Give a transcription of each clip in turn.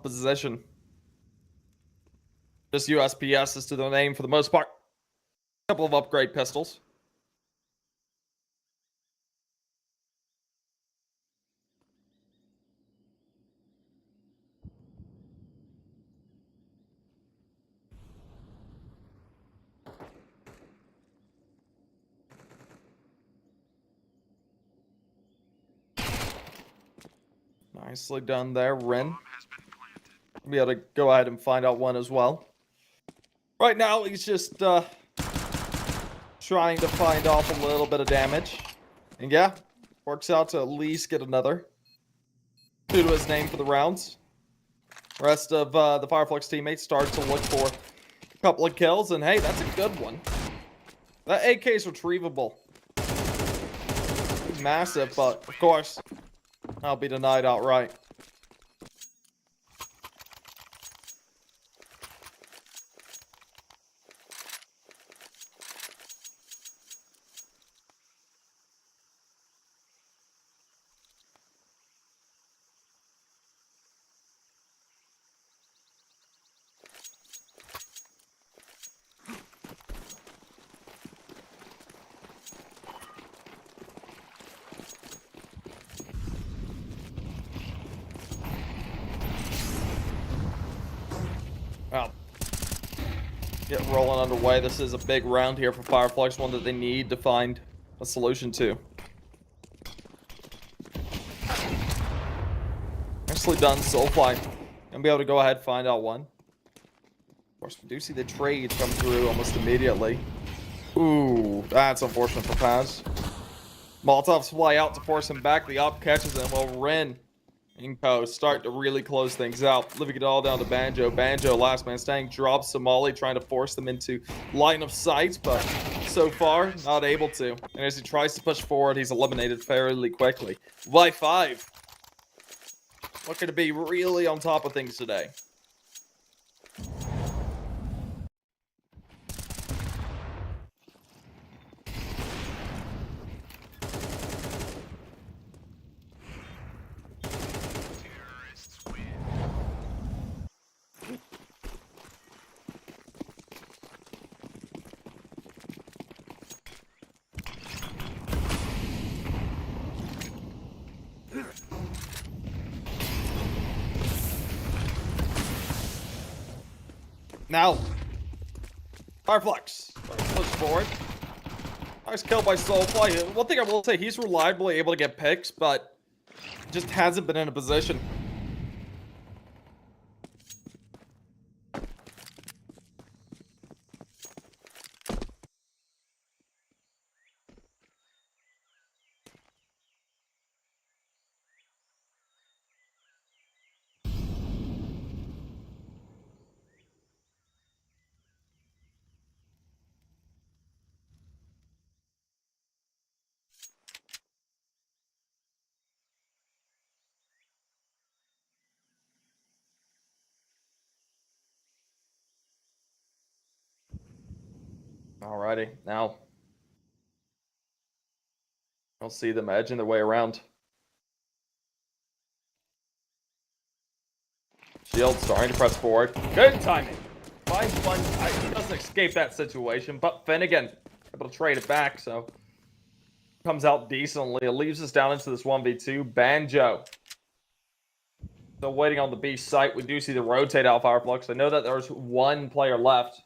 position. Just USPS is to the name for the most part. A couple of upgrade pistols. Nicely done there, Ren. Be able to go ahead and find out one as well. Right now, he's just trying to find off a little bit of damage. And yeah, works out to at least get another. Due to his name for the rounds. Rest of the Fireflux teammates start to look for a couple of kills. And hey, that's a good one. That AK is retrievable. Massive, but of course, I'll be denied outright. Well, get rolling underway. This is a big round here for Fireflux, one that they need to find a solution to. Nicely done, Soulfly. Gonna be able to go ahead and find out one. Of course, we do see the trade come through almost immediately. Ooh, that's unfortunate for Paz. Molotovs fly out to force him back. The op catches him. Well, Ren and Co start to really close things out, living it all down to Banjo. Banjo, last man standing, drops Somali, trying to force them into line of sight, but so far, not able to. And as he tries to push forward, he's eliminated fairly quickly. Y5. Looking to be really on top of things today. Now, Fireflux push forward. Nice kill by Soulfly. One thing I will say, he's reliably able to get picks, but just hasn't been in a position. Alrighty, now I'll see them edging their way around. Shield starting to press forward. Good timing. Finds one. He doesn't escape that situation, but Finnegan able to trade it back, so comes out decently. It leaves us down into this 1v2. Banjo. Still waiting on the B site. We do see the rotate out Fireflux. I know that there's one player left.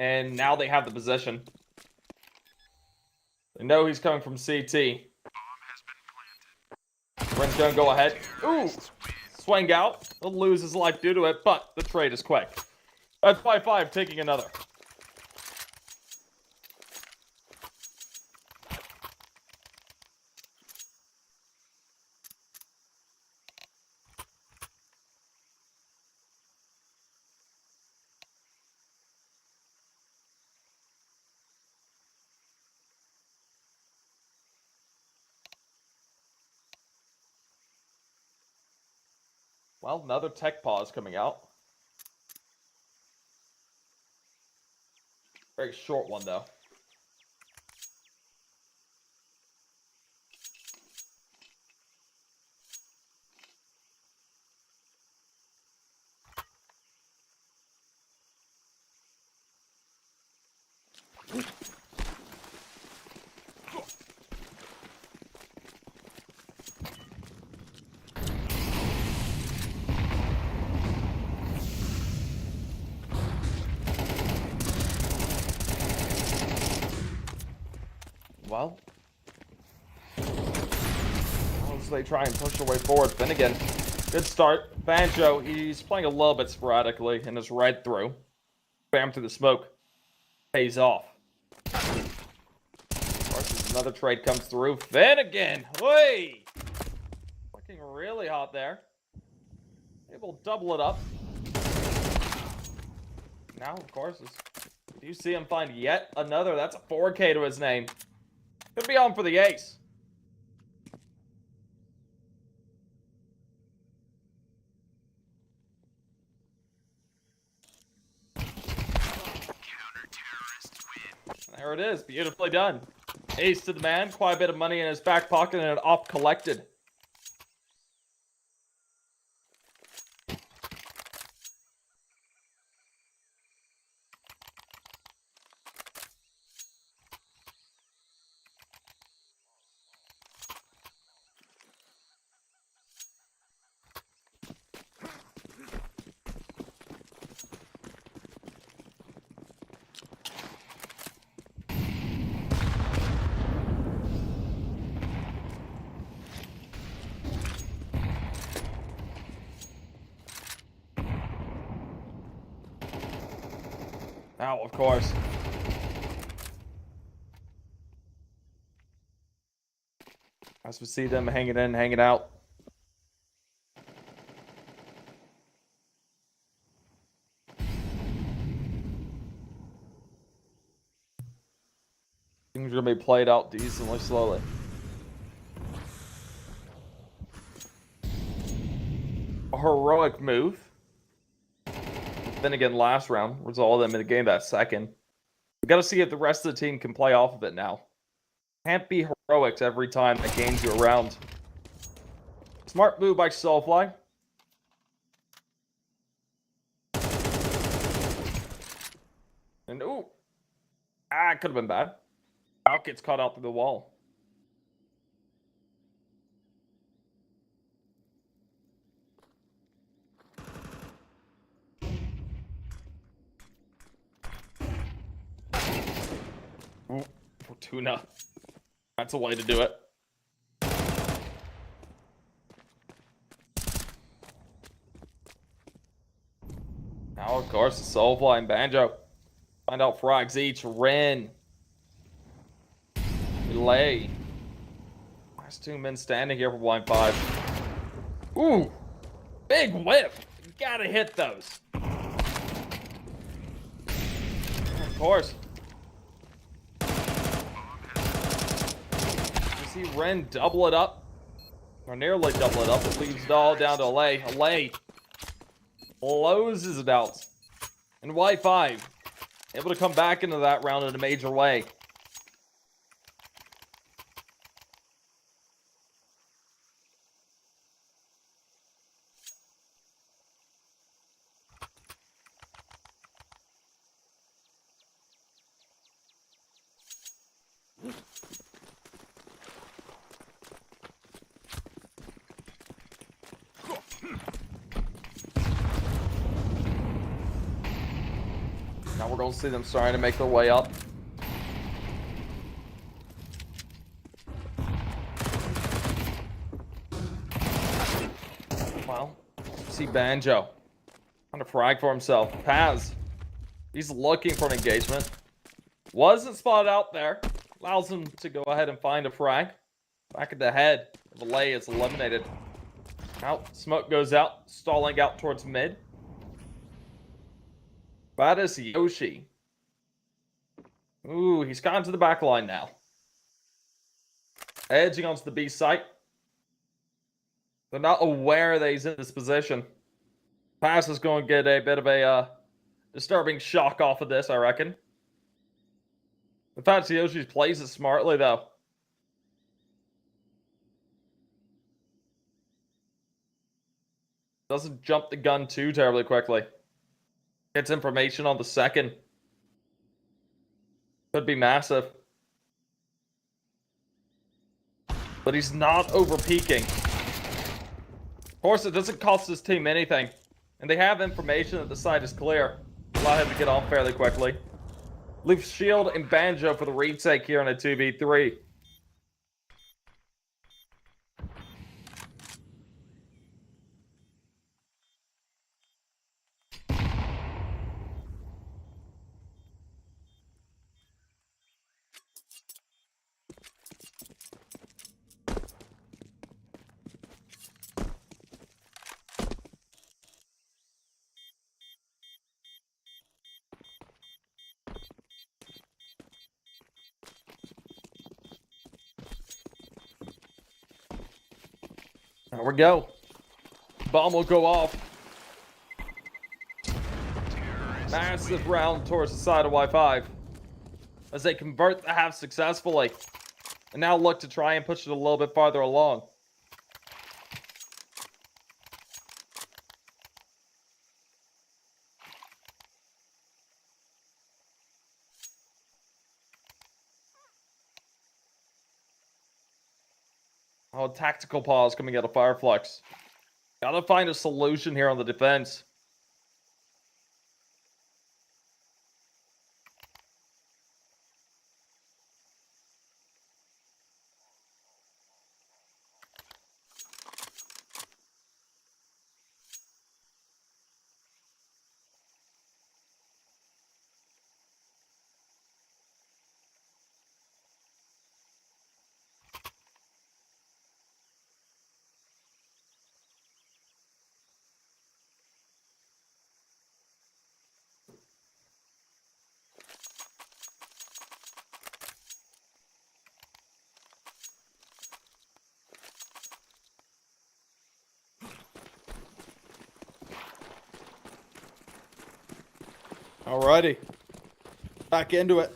And now they have the position. They know he's coming from CT. Ren's gonna go ahead. Ooh! Swing out. He'll lose his life due to it, but the trade is quick. That's 5-5, taking another. Well, another tech pause coming out. Very short one, though. Well, as they try and push their way forward. Finnegan, good start. Banjo, he's playing a little bit sporadically and is right through. Bam through the smoke. Pays off. Of course, another trade comes through. Finnegan! Hey! Looking really hot there. Able to double it up. Now, of course, you see him find yet another. That's a 4K to his name. Could be on for the ace. There it is. Beautifully done. Ace to the man. Quite a bit of money in his back pocket and an op collected. Now, of course. As we see them hanging in, hanging out. Things are going to be played out decently slowly. A heroic move. Then again, last round was all of them in the game that second. We got to see if the rest of the team can play off of it now. Can't be heroics every time that gains you around. Smart move by Soulfly. And ooh, it could have been bad. Out gets caught out through the wall. Ooh, Fortuna. That's a way to do it. Now, of course, Soulfly and Banjo. Find out frags each. Ren. Relay. Last two men standing here for blind 5. Ooh. Big whip. You gotta hit those. Of course. You see Ren double it up. Or nearly double it up. It leaves it all down to Allay. Allay closes it out. And Y5 able to come back into that round in a major way. Now we're going to see them starting to make their way up. Well, see Banjo trying to frag for himself. Paz, he's looking for an engagement. Wasn't spotted out there. Allows him to go ahead and find a frag. Back at the head. Relay is eliminated. Out. Smoke goes out. Stalling out towards mid. That is Yoshi. Ooh, he's gotten to the back line now. Edging onto the B site. They're not aware that he's in this position. Pass is going to get a bit of a disturbing shock off of this, I reckon. The fact Yoshi plays it smartly, though. Doesn't jump the gun too terribly quickly. Gets information on the second. Could be massive. But he's not over-peaking. Of course, it doesn't cost his team anything. And they have information that the site is clear. Allow him to get off fairly quickly. Leaves Shield and Banjo for the retake here in a 2v3. There we go. Bomb will go off. Massive round towards the side of Y5 as they convert the half successfully and now look to try and push it a little bit farther along. Oh, tactical pause coming out of Fireflux. Gotta find a solution here on the defense. Alrighty. Back into it.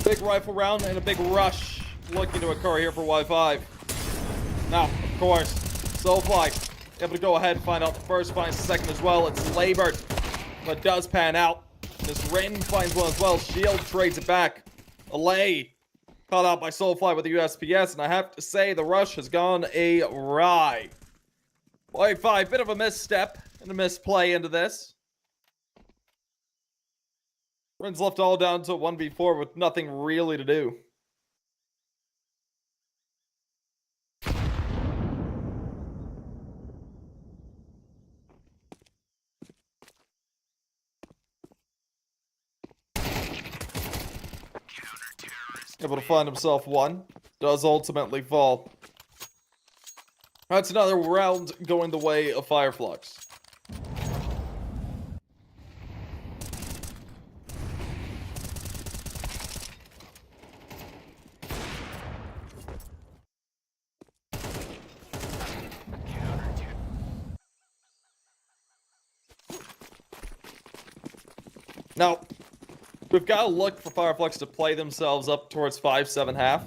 Big rifle round and a big rush looking to occur here for Y5. Now, of course, Soulfly able to go ahead and find out the first, finds the second as well. It's labored, but does pan out. This Rin finds one as well. Shield trades it back. Allay caught out by Soulfly with the USPS, and I have to say the rush has gone awry. Y5, bit of a misstep and a misplay into this. Rin's left all down to 1v4 with nothing really to do. Able to find himself one. Does ultimately fall. That's another round going the way of Fireflux. Now, we've got to look for Fireflux to play themselves up towards 5-7 half.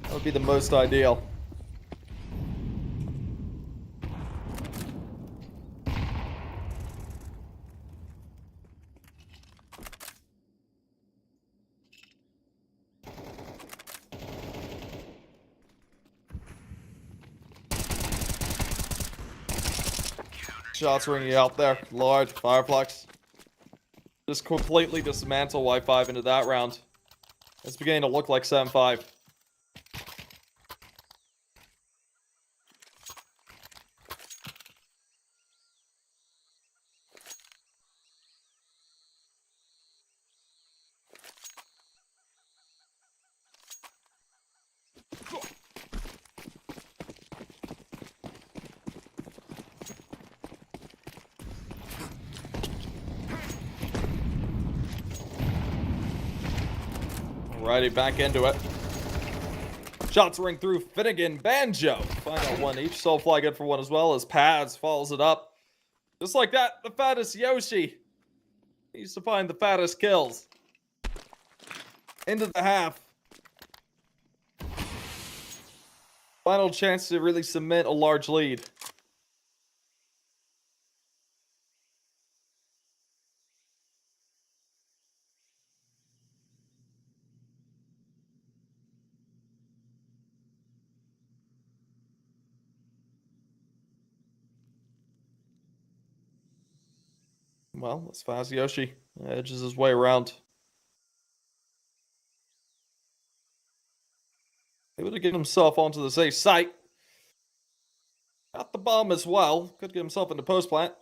That would be the most ideal. Shots ringing out there. Large Fireflux. Just completely dismantle Y5 into that round. It's beginning to look like 7-5. Alrighty, back into it. Shots ring through Finnegan, Banjo. Find out one each. Soulfly good for one as well as Pads follows it up. Just like that, the fattest Yoshi. He used to find the fattest kills. Into the half. Final chance to really cement a large lead. Well, as fast as Yoshi edges his way around. Able to get himself onto the safe site. Got the bomb as well. Could get himself into post plant.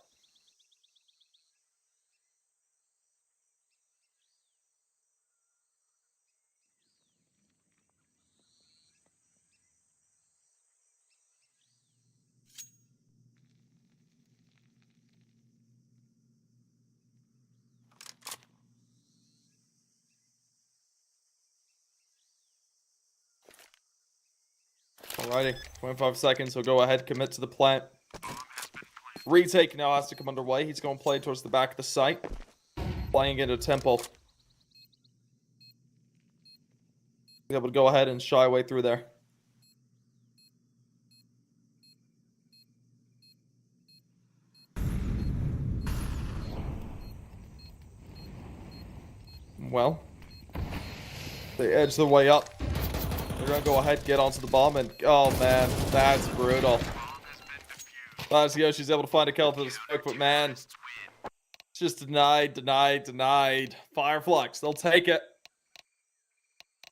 Alrighty, 25 seconds. He'll go ahead, commit to the plant. Retake now has to come underway. He's going to play towards the back of the site. Playing into tempo. Be able to go ahead and shy away through there. Well, they edge their way up. They're going to go ahead, get onto the bomb, and oh man, that's brutal. Yoshi's able to find a kill for this quick, but man, it's just denied. Fire Flux, they'll take it.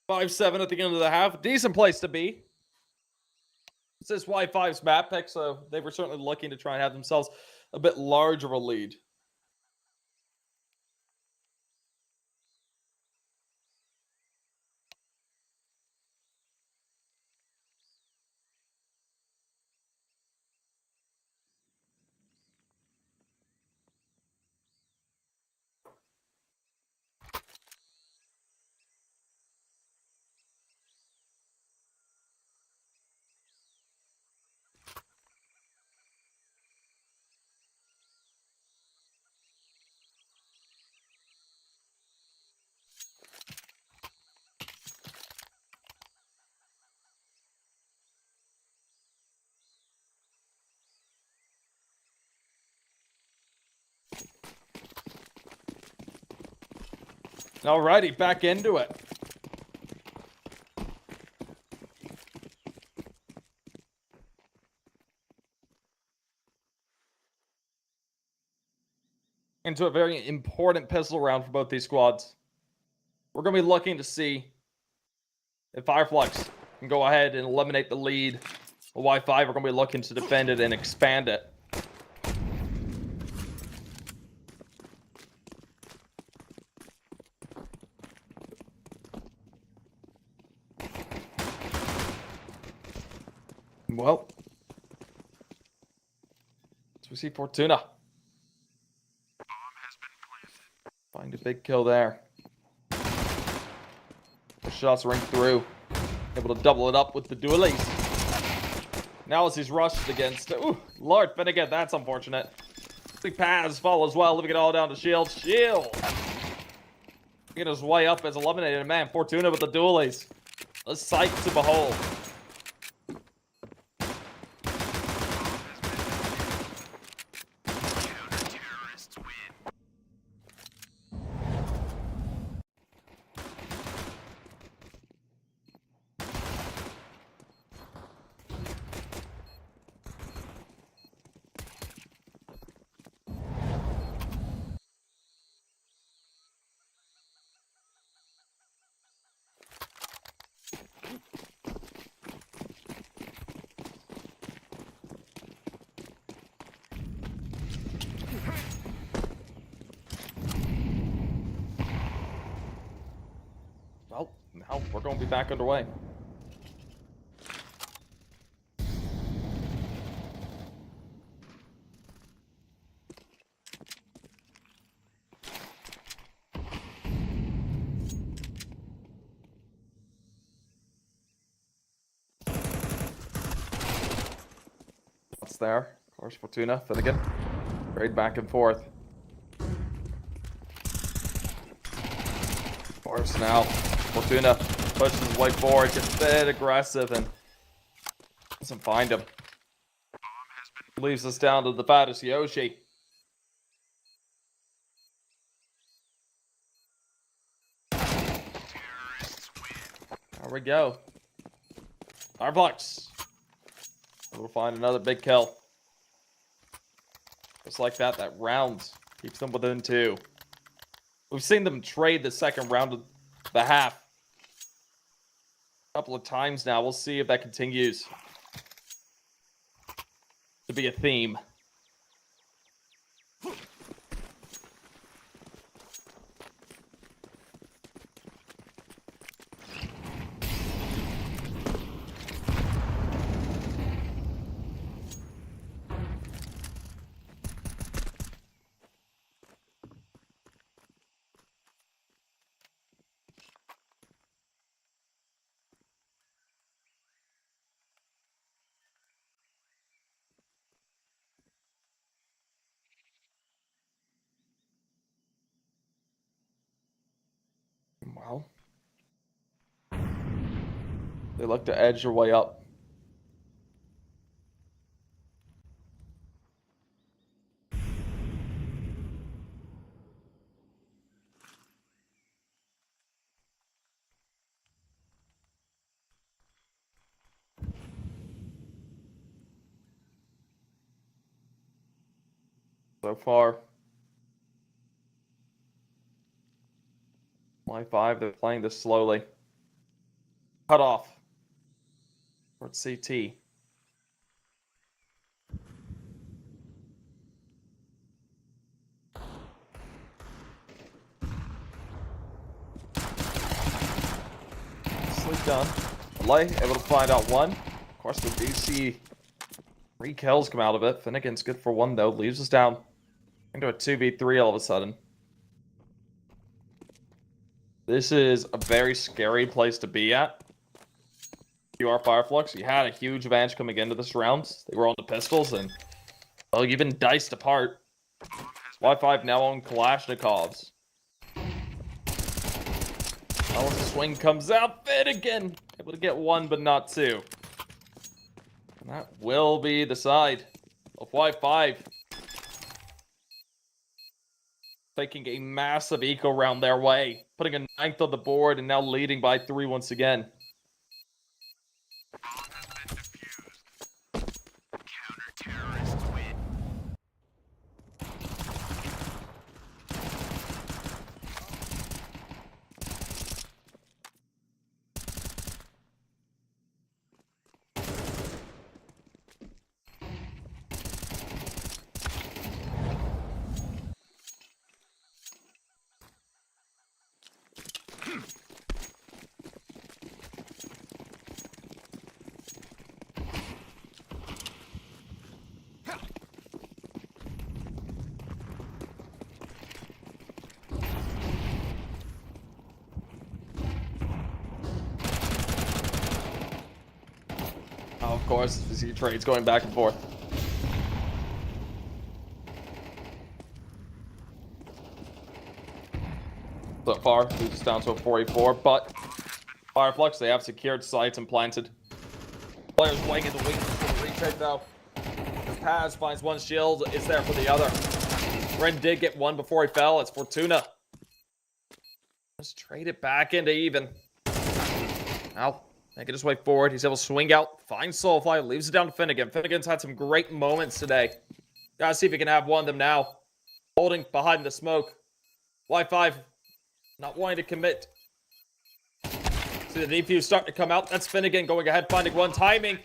5-7 at the end of the half. Decent place to be. This is Y5's map pick, so they were certainly looking to try and have themselves a bit larger of a lead. Alrighty, back into it. Into a very important pistol round for both these squads. We're going to be looking to see if Fireflux can go ahead and eliminate the lead. Y5 are going to be looking to defend it and expand it. Well, as we see Fortuna find a big kill there. The shots ring through. Able to double it up with the dualies. Now as he's rushed against... Ooh, Lord Finnegan, that's unfortunate. Big Paz follows well, leaving it all down to Shield. Shield! Getting his way up as eliminated. Man, Fortuna with the dualies. A sight to behold. Well, now we're going to be back underway. What's there? Of course, Fortuna, Finnegan. Trade back and forth. Of course, now Fortuna pushes his way forward, gets a bit aggressive, and doesn't find him. Leaves us down to the fattest Yoshi. There we go. Flux. We'll find another big kill. Just like that, that round keeps them within 2. We've seen them trade the second round of the half a couple of times now. We'll see if that continues to be a theme. Well, they look to edge their way up. So far, Y5, they're playing this slowly. Cut off towards CT. Sleep done. Lay able to find out one. Of course, we do see 3 kills come out of it. Finnegan's good for 1 though. Leaves us down into a 2v3 all of a sudden. This is a very scary place to be at. You are Fireflux. You had a huge advantage coming into this round. They were on the pistols, and well, you've been diced apart. Y5 now on Kalashnikovs. Oh, the swing comes out. Finnegan able to get 1, but not 2. And that will be the side of Y5. Taking a massive eco round their way, putting a 9th on the board, and now leading by 3 once again. Of course, we see trades going back and forth. So far, we're just down to a 44, but Fireflux, they have secured sites and planted. Players waiting in the wings for the retake though. Paz finds 1 shield, is there for the other. Ren did get 1 before he fell, it's Fortuna. Let's trade it back into even. Now, making his way forward, he's able to swing out, finds Soulfly, leaves it down to Finnegan. Finnegan's had some great moments today. Gotta see if he can have one of them now. Holding behind the smoke. Y5 not wanting to commit. See the defuse starting to come out. That's Finnegan going ahead, finding 1 timing.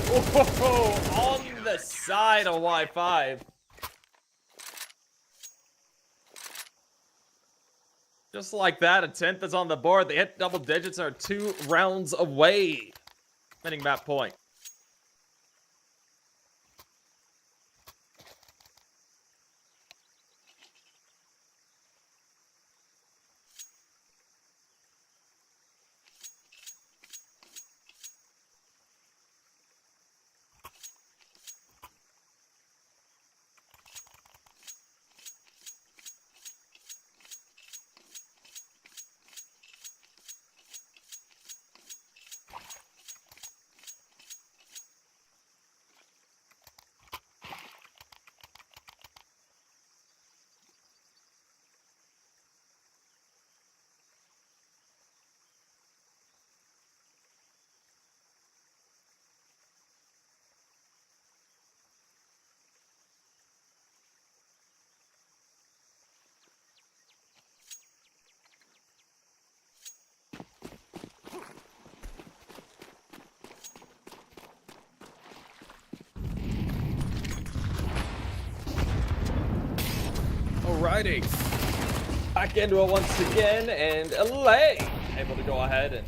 Oh, on the side of Y5. Just like that, a 10th is on the board. They hit double digits and are 2 rounds away. Winning that point. Alrighty. Back into it once again, and LA able to go ahead and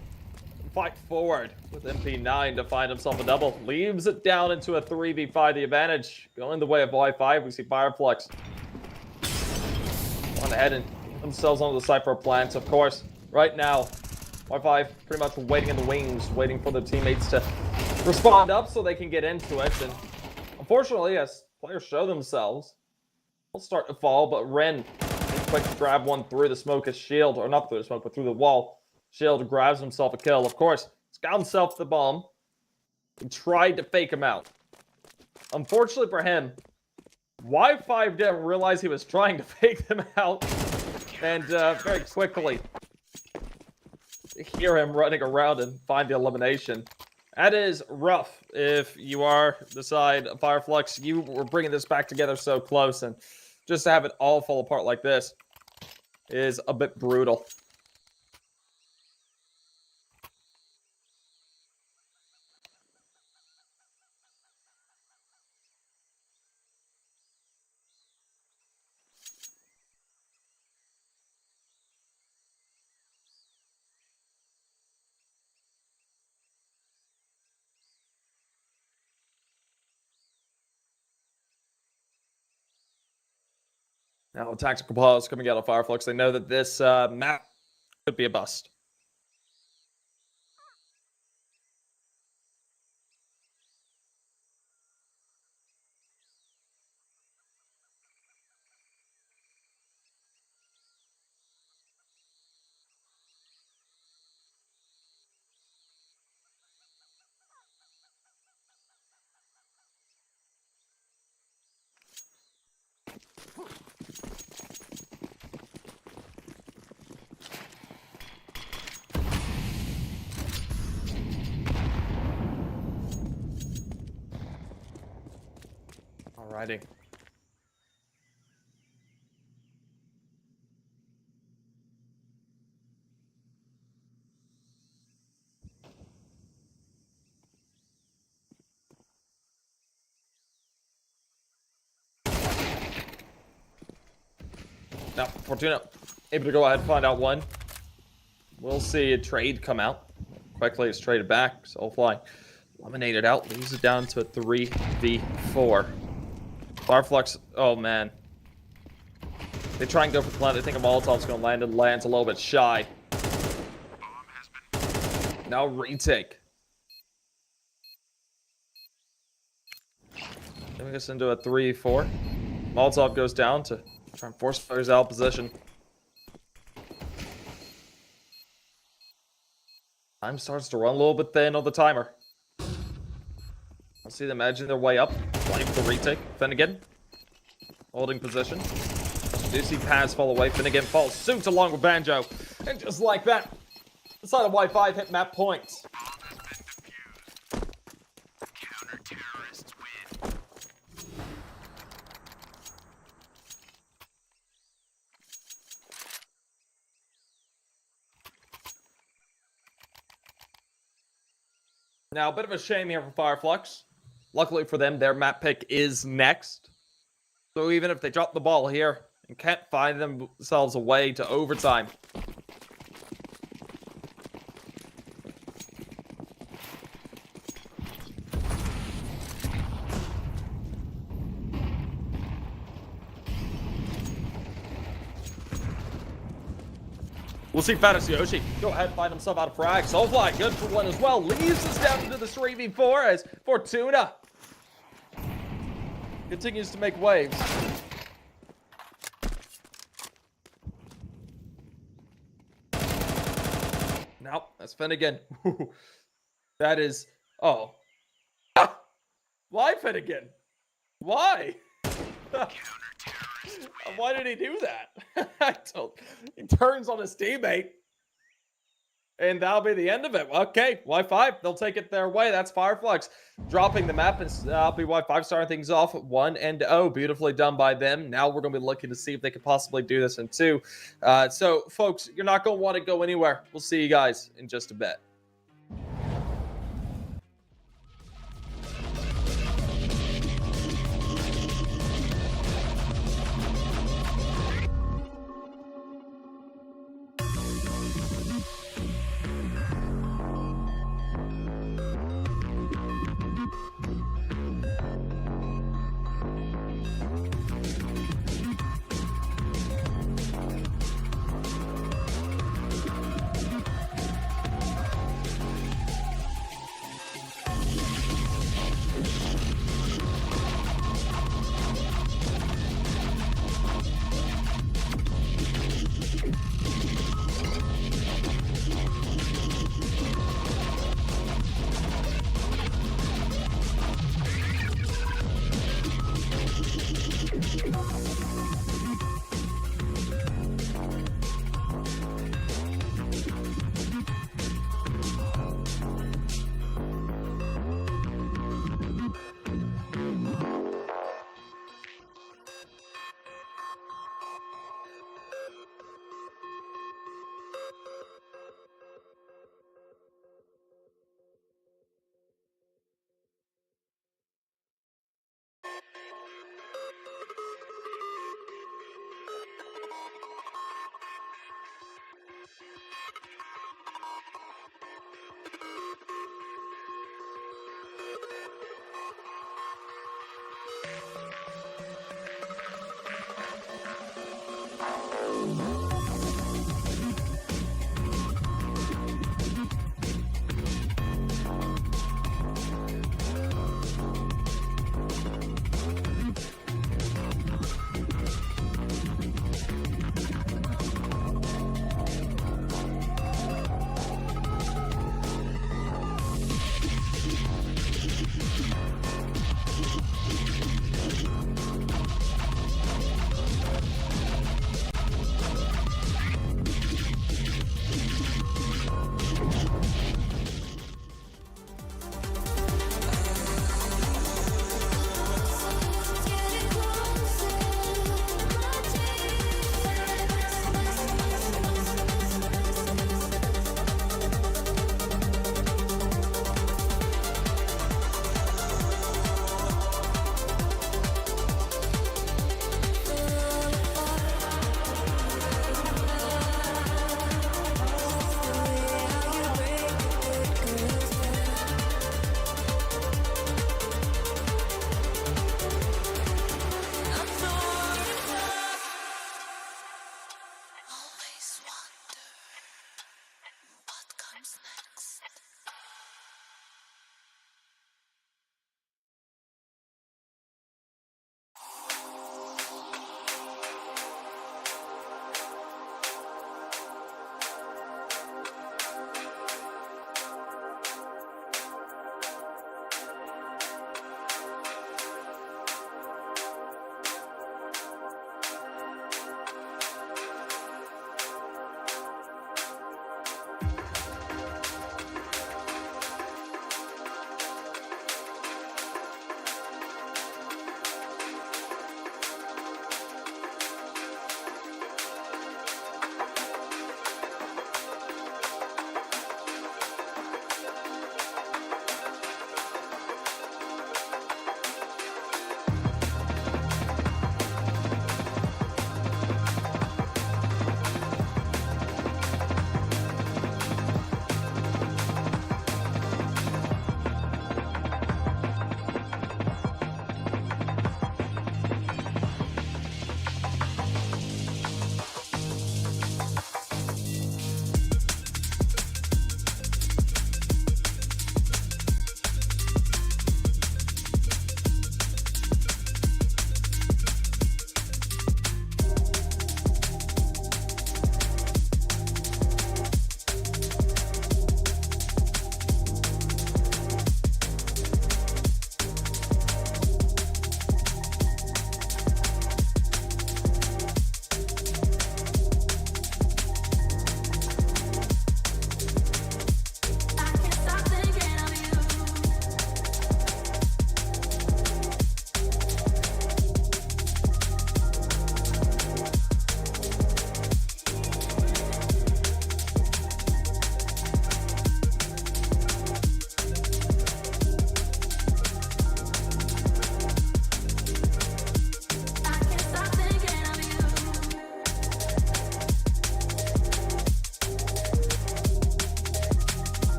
fight forward with MP9 to find himself a double. Leaves it down into a 3v5, the advantage. Going the way of Y5, we see Fireflux on ahead and themselves onto the site for a plant. Of course, right now, Y5 pretty much waiting in the wings, waiting for the teammates to respond up so they can get into it. And unfortunately, as players show themselves, will start to fall, but Ren quick grab one through the smoke, his shield, or not through the smoke, but through the wall. Shield grabs himself a kill. Of course, he's got himself the bomb. He tried to fake him out. Unfortunately for him, Y5 didn't realize he was trying to fake them out. And very quickly, hear him running around and find the elimination. That is rough if you are the side of Fireflux. You were bringing this back together so close, and just to have it all fall apart like this is a bit brutal. Now, tactical pause coming out of Fireflux. They know that this map could be a bust. Alrighty. Now, Fortuna able to go ahead and find out one. We'll see a trade come out. Quickly, it's traded back. Soulfly eliminated out, leaves it down to a 3v4. Fireflux, oh man. They try and go for the plant. They think a Molotov's going to land, and lands a little bit shy. Now retake. Then we get into a 3v4. Molotov goes down to try and force players out of position. Time starts to run a little bit thin on the timer. I see them edging their way up. Playing for the retake. Finnegan holding position. Do see Paz fall away. Finnegan falls suit along with Banjo. And just like that, the side of Y5 hit map points. Counter-terrorists win. Now, a bit of a shame here for Fireflux. Luckily for them, their map pick is next. So even if they drop the ball here and can't find themselves a way to overtime, we'll see Fantasy Yoshi go ahead and find himself out of frag. Soulfly, good for one as well. Leaves us down into the 3v4 as Fortuna continues to make waves. Nope, that's Finnegan. That is... Oh. Why Finnegan? Why? Why did he do that? I don't... He turns on his teammate. And that'll be the end of it. Okay, Y5, they'll take it their way. That's Fireflux dropping the map, and that'll be Y5 starting things off 1-0. Beautifully done by them. Now we're going to be looking to see if they can possibly do this in 2. So, folks, you're not going to want to go anywhere. We'll see you guys in just a bit.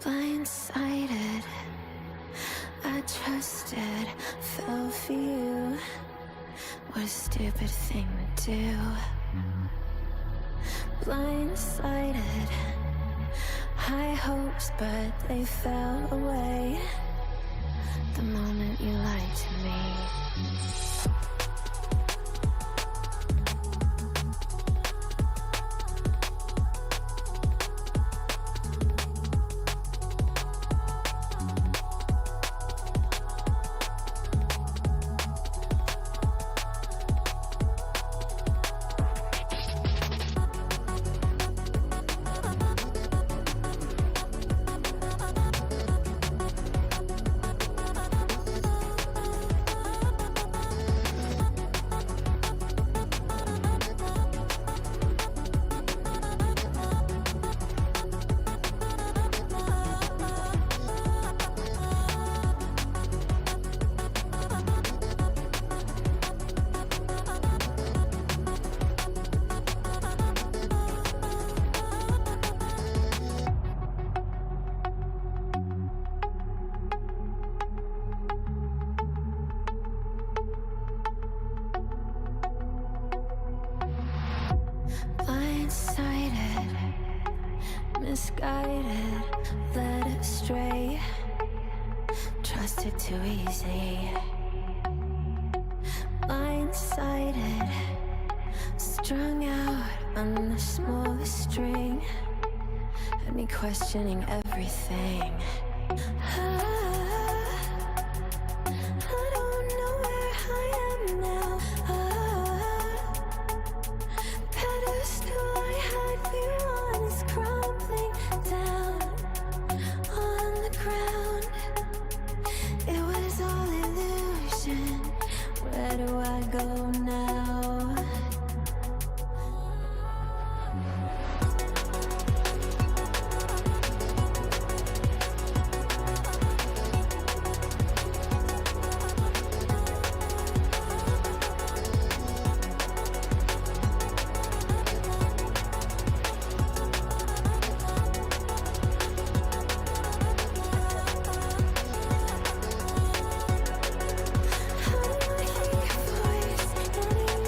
Blindsided, I trusted, fell for you. What a stupid thing to do. Blindsided, high hopes, but they fell away the moment you lied to me. Blindsided, misguided, led astray, trusted too easy. Blindsided, strung out on the smallest string, had me questioning everything. I don't know where I am now. Pedestal I had you on is crumbling down on the ground. It was all illusion. Where do I go now? How do I hear your voice anymore?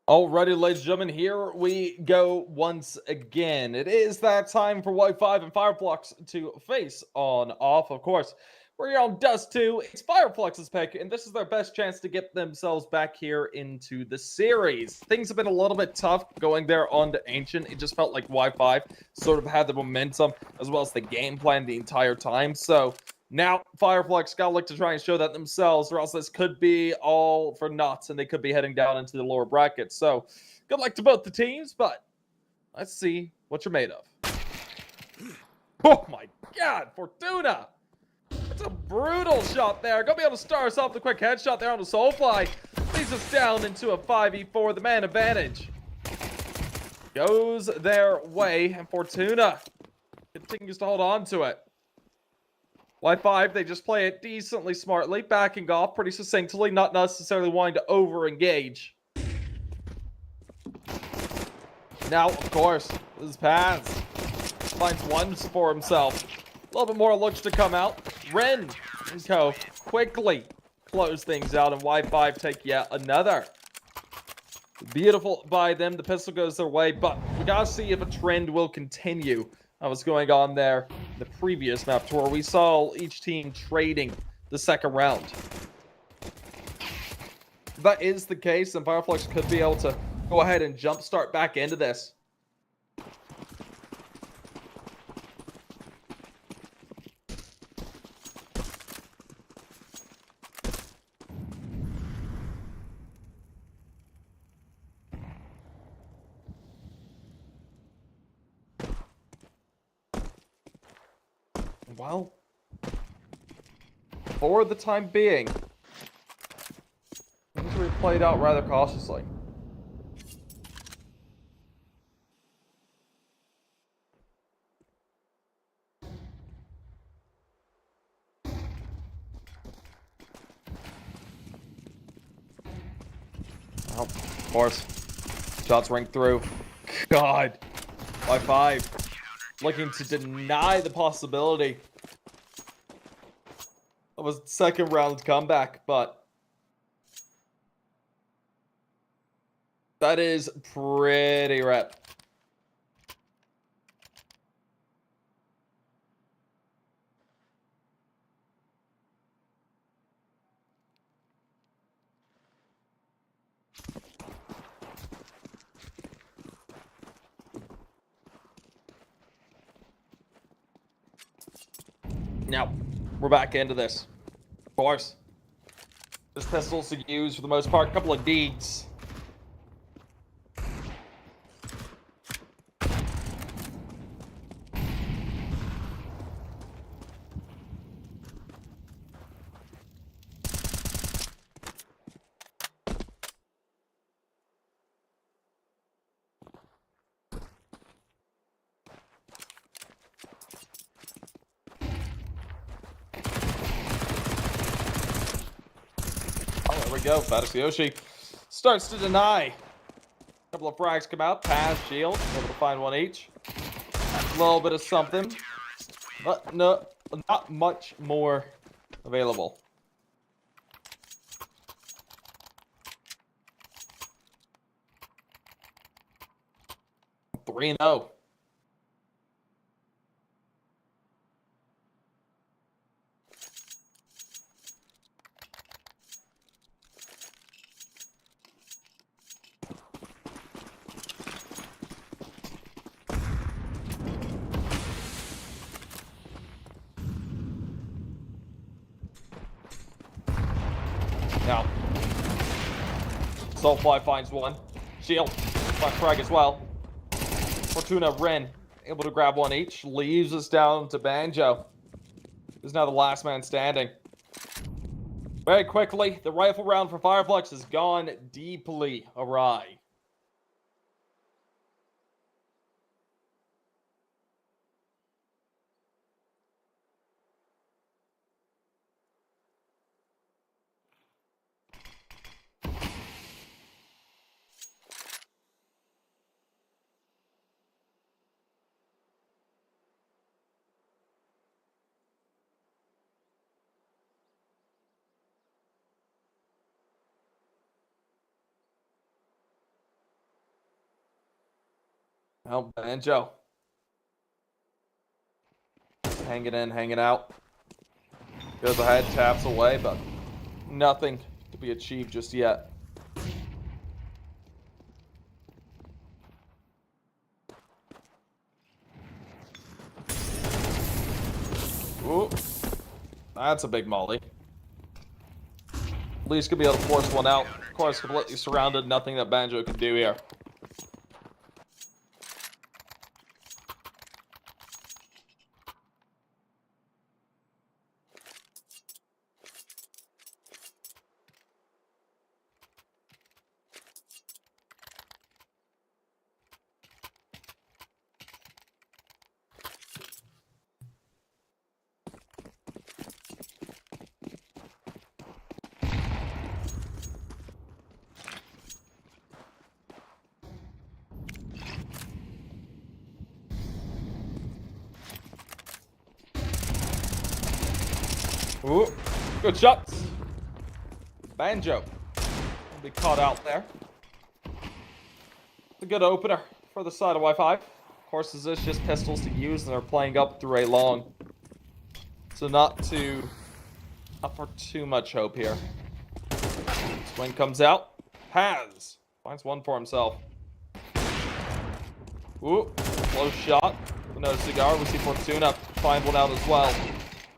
Alrighty, ladies and gentlemen, here we go once again. It is that time for White 5 and Fireflux to face on off. Of course, we're here on Dust 2. It's Fireflux's pick, and this is their best chance to get themselves back here into the series. Things have been a little bit tough going there on to Ancient. It just felt like Y5 sort of had the momentum as well as the game plan the entire time. So now, Fireflux gotta look to try and show that themselves, or else this could be all for naught, and they could be heading down into the lower brackets. So, good luck to both the teams, but let's see what you're made of. Oh my god, Fortuna! That's a brutal shot there. Gonna be able to start us off with a quick headshot there on the Soulfly. Leads us down into a 5v4, the man advantage. Goes their way, and Fortuna continues to hold on to it. Y5, they just play it decently smartly, backing off pretty succinctly, not necessarily wanting to over-engage. Now, of course, this is Paz. Finds one for himself. A little bit more looks to come out. Ren and Co. quickly close things out, and Y5 take yet another. Beautiful by them. The pistol goes their way, but we gotta see if a trend will continue. What's going on there in the previous map tour. We saw each team trading the second round. If that is the case, then Fireflux could be able to go ahead and jumpstart back into this. Well, for the time being, things were played out rather cautiously. Well, of course, shots ring through. God, Y5 looking to deny the possibility of a second round comeback, but that is pretty rep. Now, we're back into this. Of course. This pistol's to use for the most part. A couple of deeds. we go. Fatis Yoshi starts to deny. A couple of frags come out. Pass, shield. Able to find one each. A little bit of something. But no, not much more available. 3-0. Now, Soulfly finds one. Shield, by frag as well. Fortuna, Ren, able to grab one each. Leaves us down to Banjo. Is now the last man standing. Very quickly, the rifle round for Fireflux has gone deeply awry. Well, Banjo. Hanging in, hanging out. Goes ahead, taps away, but nothing to be achieved just yet. Ooh, that's a big molly. At least could be able to force one out. Of course, completely surrounded. Nothing that Banjo can do here. Ooh, good shots. Banjo will be caught out there. It's a good opener for the side of Wi-Fi. Of course, this is just pistols to use, and they're playing up through a long. So not to offer too much hope here. Swing comes out. Has. Finds one for himself. Ooh, close shot. No cigar. We see Fortuna find one out as well.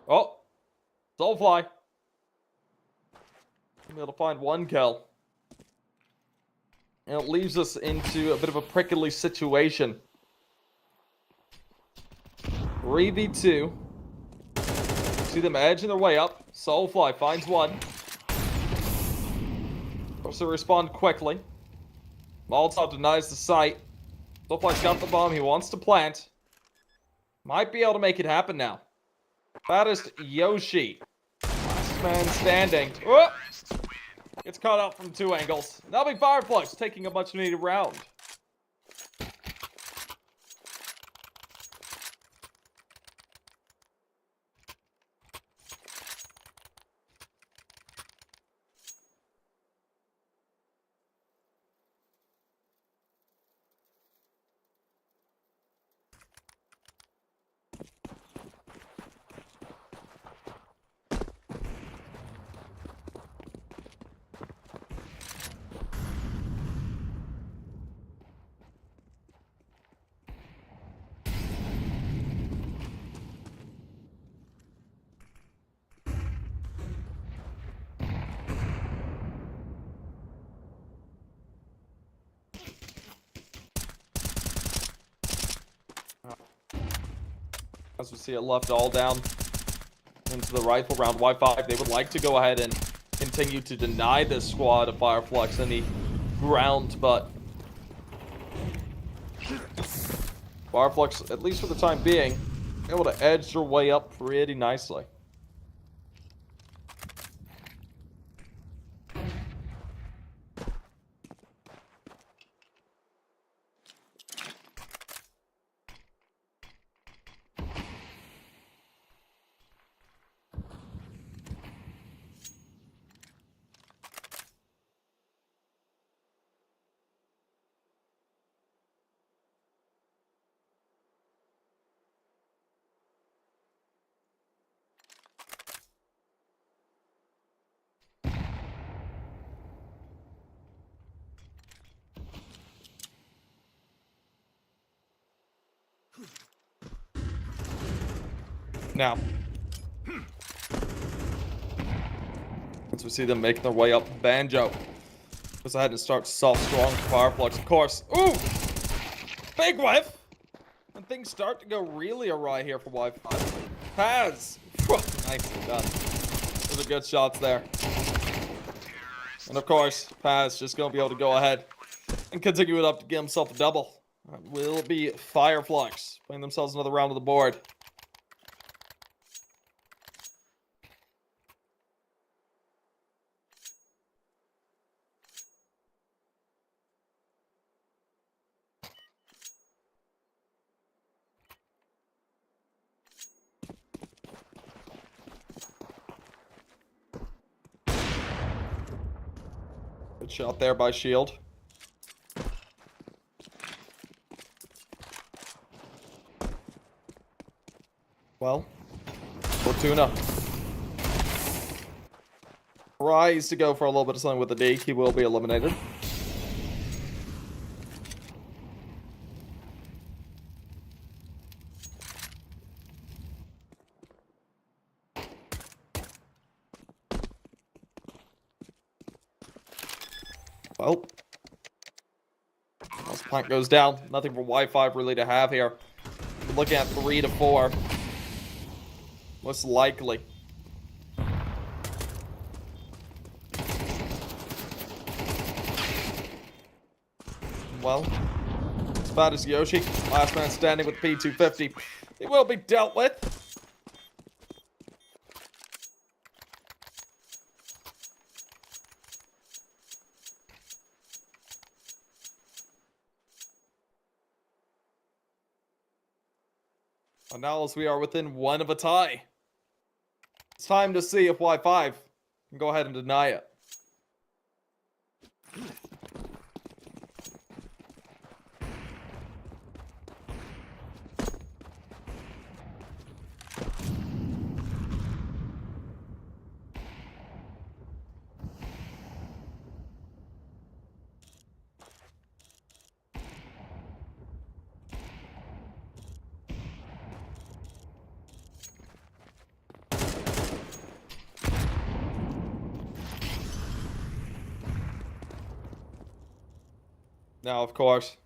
Oh. Soulfly. Able to find one kill. And it leaves us into a bit of a prickly situation. 3v2. See them edging their way up. Soulfly finds one. Forced to respond quickly. Molotov denies the site. Soulfly's got the bomb he wants to plant. Might be able to make it happen now. Fattest Yoshi. Last man standing. Whoop! Gets caught out from two angles. Now big Fireflux taking a much needed round. As we see it left all down into the rifle round. Y5, they would like to go ahead and continue to deny this squad of Fireflux any ground, but Fireflux, at least for the time being, able to edge their way up pretty nicely. Now, once we see them making their way up, Banjo goes ahead and starts soft, strong Fireflux, of course. Ooh! Big whiff! And things start to go really awry here for Wi-Fi. Paz! Nicely done. Those are good shots there. And of course, Paz just going to be able to go ahead and continue it up to get himself a double. That will be Fireflux playing themselves another round of the board. Good shot there by Shield. Well, Fortuna tries to go for a little bit of something with the D. He will be eliminated. Well, as Plank goes down, nothing for Wi-Fi really to have here. We're looking at 3 to 4. Most likely. Well, as bad as Yoshi, last man standing with P250. He will be dealt with. And now as we are within 1 of a tie, it's time to see if Y5 can go ahead and deny it. Now, of course,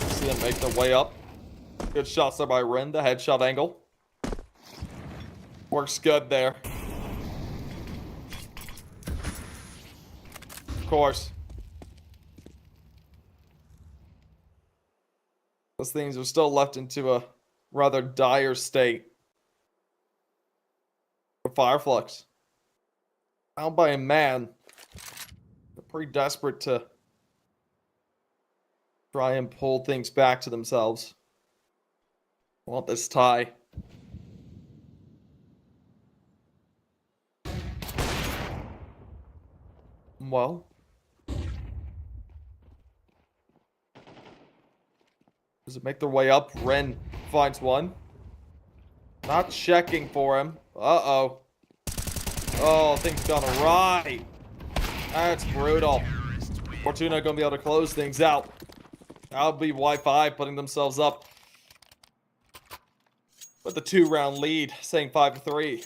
see them make their way up. Good shots there by Rin, the headshot angle. Works good there. Of course. Those things are still left into a rather dire state for Fireflux. Found by a man. They're pretty desperate to try and pull things back to themselves. Want this tie. Well. Does it make their way up? Ren finds one. Not checking for him. Uh-oh. Oh, things gone awry. That's brutal. Fortuna gonna be able to close things out. That'll be Y5 putting themselves up with the 2-round lead, saying 5-3.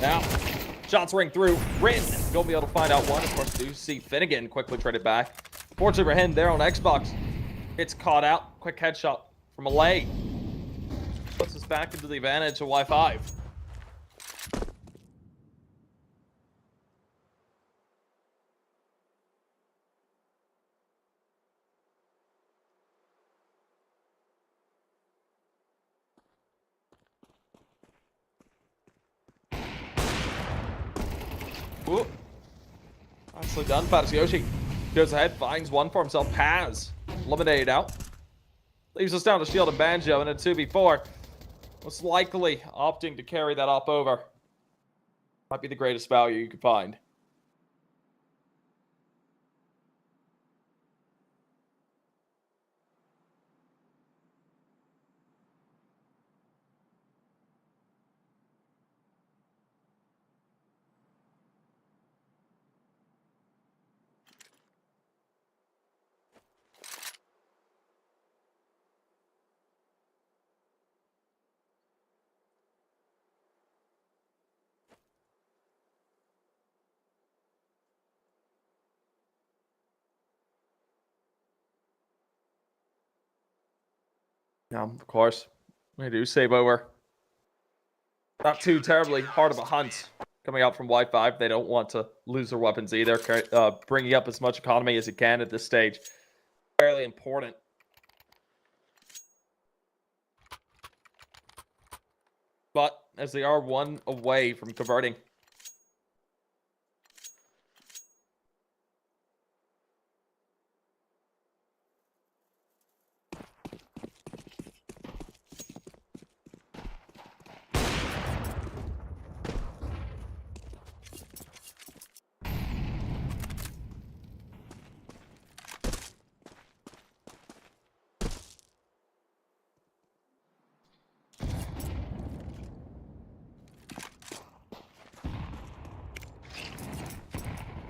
Now, shots ring through. Rin gonna be able to find out one. Of course, do see Finnegan quickly traded back. Fortunately for him, there on Xbox. It's caught out. Quick headshot from Malay. Puts us back into the advantage of Y5. Ooh. Nicely done. Yoshi goes ahead, finds one for himself. Paz eliminated out. Leaves us down to Shield and Banjo in a 2v4. Most likely opting to carry that up over. Might be the greatest value you could find. Of course, we do save over. Not too terribly hard of a hunt coming out from Y5. They don't want to lose their weapons either. Bringing up as much economy as it can at this stage. Fairly important. But as they are one away from converting.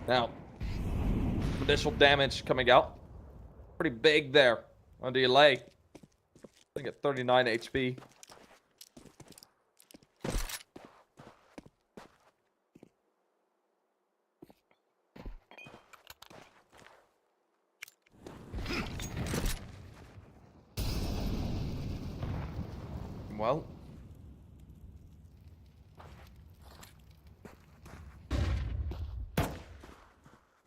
Now, initial damage coming out. Pretty big there on delay. I think at 39 HP. Well.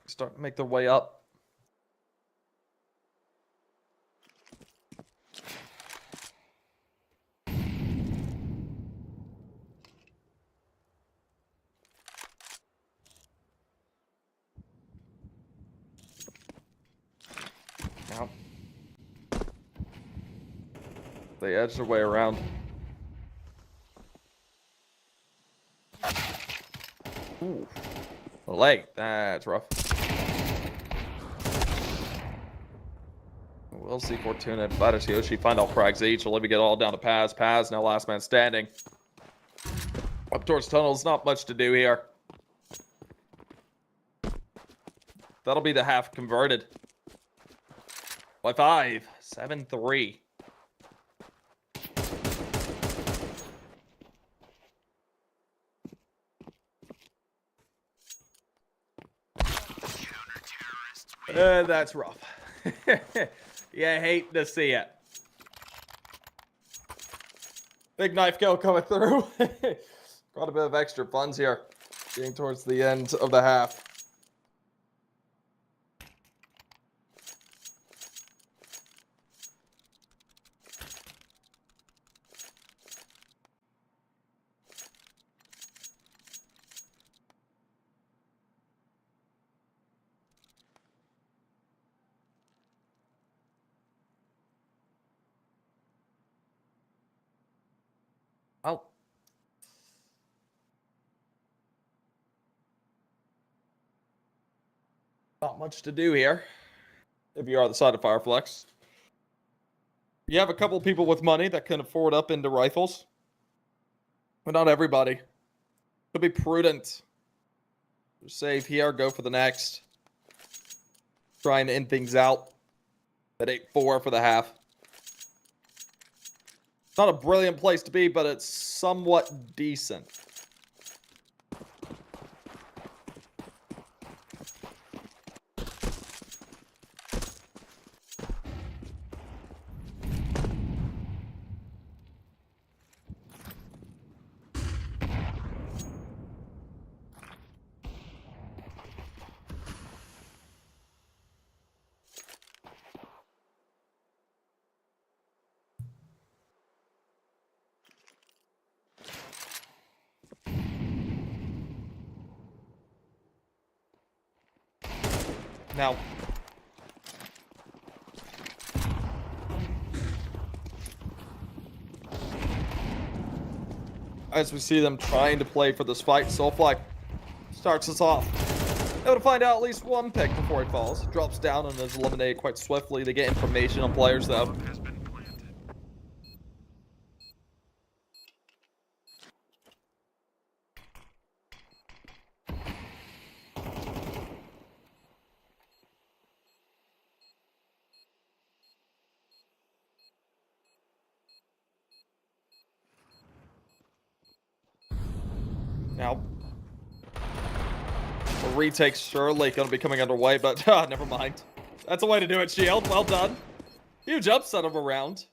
Start to make their way up. Now, they edge their way around. Ooh. The leg. That's rough. We'll see Fortuna and Flatus Yoshi find all frags each. We'll let me get all down to Paz. Paz, now last man standing. Up towards tunnels. Not much to do here. That'll be the half converted. By 5. 7-3. That's rough. Yeah, hate to see it. Big knife kill coming through. Got a bit of extra funds here. Getting towards the end of the half. Oh. Not much to do here. If you are the side of Fireflux. You have a couple people with money that can afford up into rifles. But not everybody. Could be prudent. Save here, go for the next. Trying to end things out. At 8-4 for the half. Not a brilliant place to be, but it's somewhat decent. Now, as we see them trying to play for this fight, Soulfly starts us off. Able to find out at least one pick before he falls. Drops down and is eliminated quite swiftly. They get information on players, though. Has been planted. Now, the retake's surely going to be coming underway, but never mind. That's a way to do it, Shield. Well done. Huge upset of a round.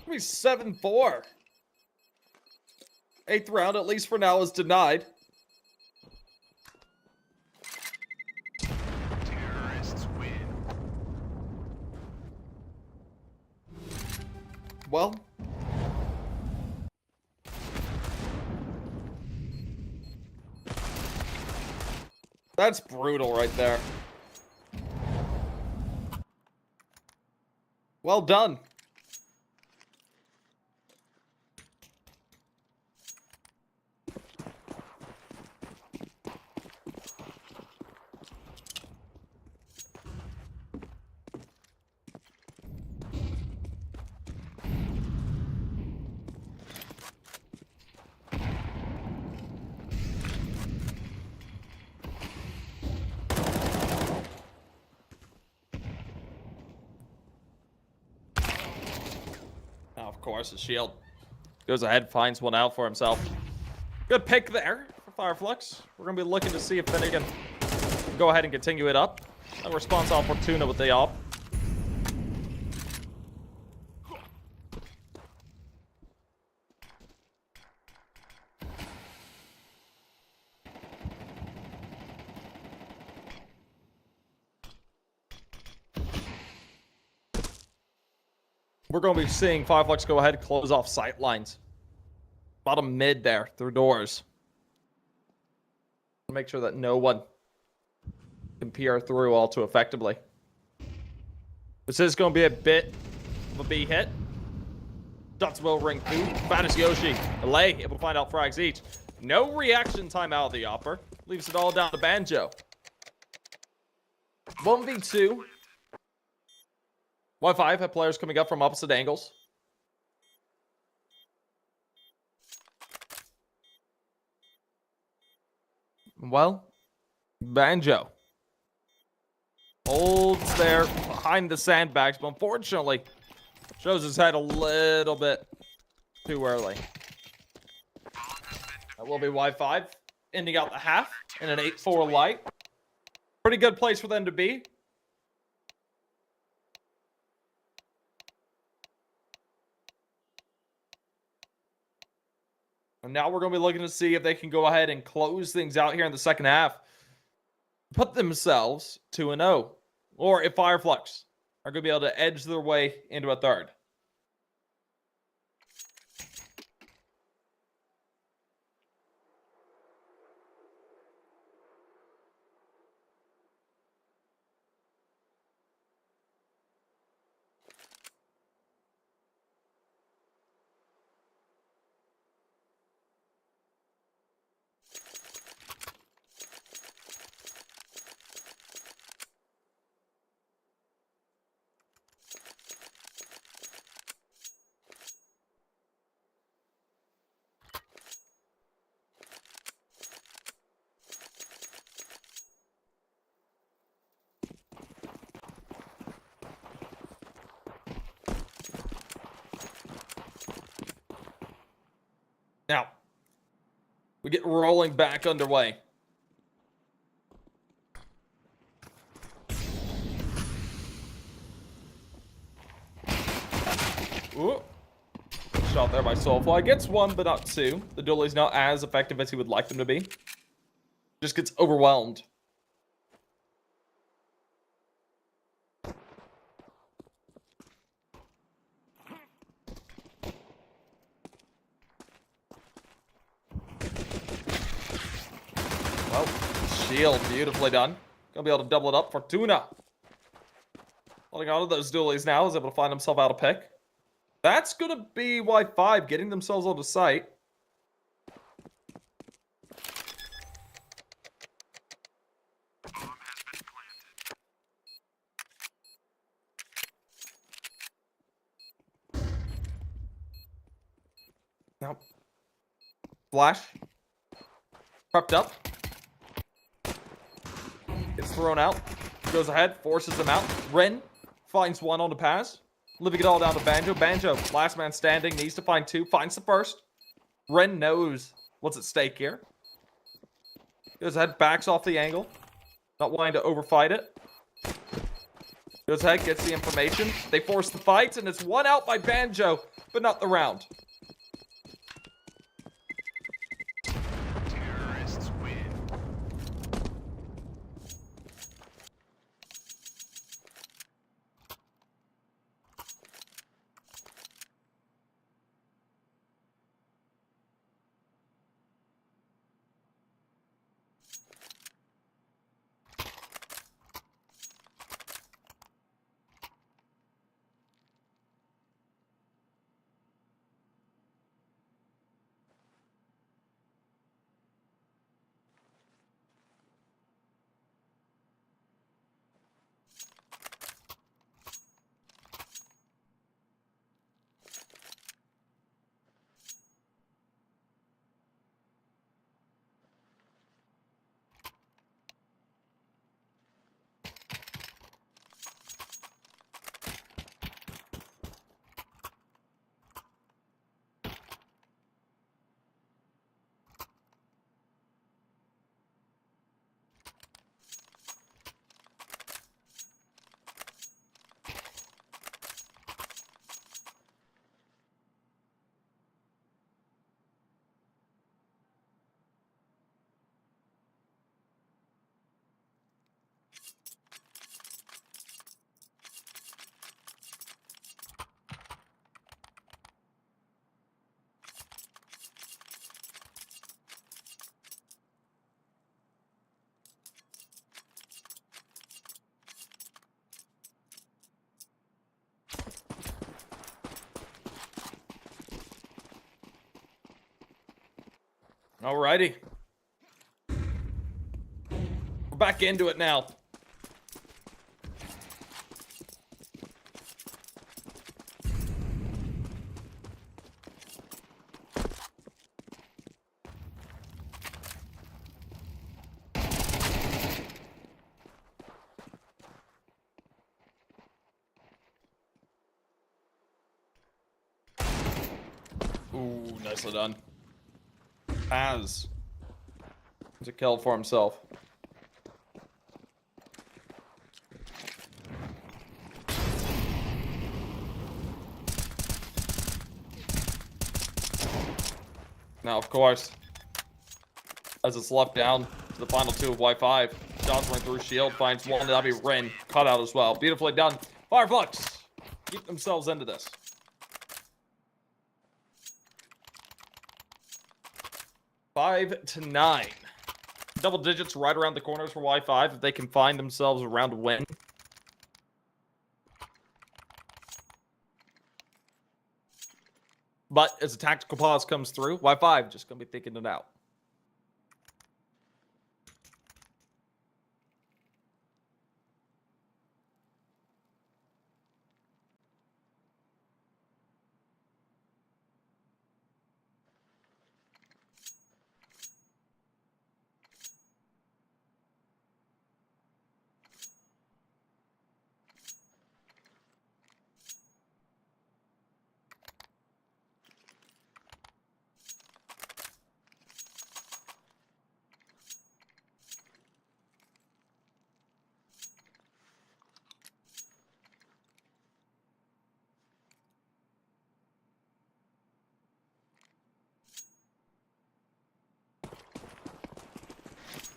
Maybe 7-4. 8th round, at least for now, is denied. Terrorists win. Well, that's brutal right there. Well done. Now, of course, the Shield goes ahead, finds one out for himself. Good pick there for Flux. We're going to be looking to see if Finnegan can go ahead and continue it up. A response off Fortuna with the op. We're going to be seeing Flux go ahead, close off sight lines. Bottom mid there, through doors. Make sure that no one can peer through all too effectively. This is going to be a bit of a B hit. Dots will ring through. Fattest Yoshi, Delay, able to find out frags each. No reaction time out of the Opper. Leaves it all down to Banjo. 1v2. Y5 have players coming up from opposite angles. Well, Banjo holds there behind the sandbags, but unfortunately shows his head a little bit too early. That will be Y5 ending out the half in an 8-4 light. Pretty good place for them to be. And now we're going to be looking to see if they can go ahead and close things out here in the second half. Put themselves 2-0. Or if Flux are going to be able to edge their way into a third. Now, we get rolling back underway. Ooh. Shot there by Soulfly. Gets one, but not two. The duelie's not as effective as he would like them to be. Just gets overwhelmed. Well, shield, beautifully done. Gonna be able to double it up. Fortuna. Holding on to those dualies now. Is able to find himself out a pick. That's gonna be Y5 getting themselves onto site. Now, Flash. Prepped up. Gets thrown out. Goes ahead, forces him out. Ren finds one on the pass. Living it all down to Banjo. Banjo, last man standing, needs to find two. Finds the first. Ren knows what's at stake here. Goes ahead, backs off the angle. Not wanting to overfight it. Goes ahead, gets the information. They force the fight, and it's one out by Banjo, but not the round. Terrorists win. Alrighty. We're back into it now. Ooh, nicely done. Has a kill for himself. Now, of course, as it's left down to the final two of Y5, Johnson through shield, finds one, that'll be Ren, cut out as well. Beautifully done. Fire Flux, keep themselves into this. 5-9. Double digits right around the corners for Y5 if they can find themselves around a win. But as a tactical pause comes through, Y5 just going to be thinking it out.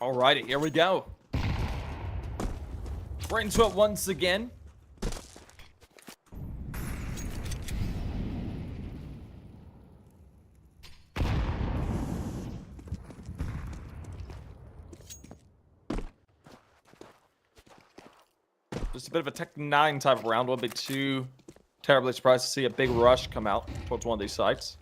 Alrighty, here we go. We're into it once again. bit of a Tech 9 type of round. Wouldn't be too terribly surprised to see a big rush come out towards one of these sites.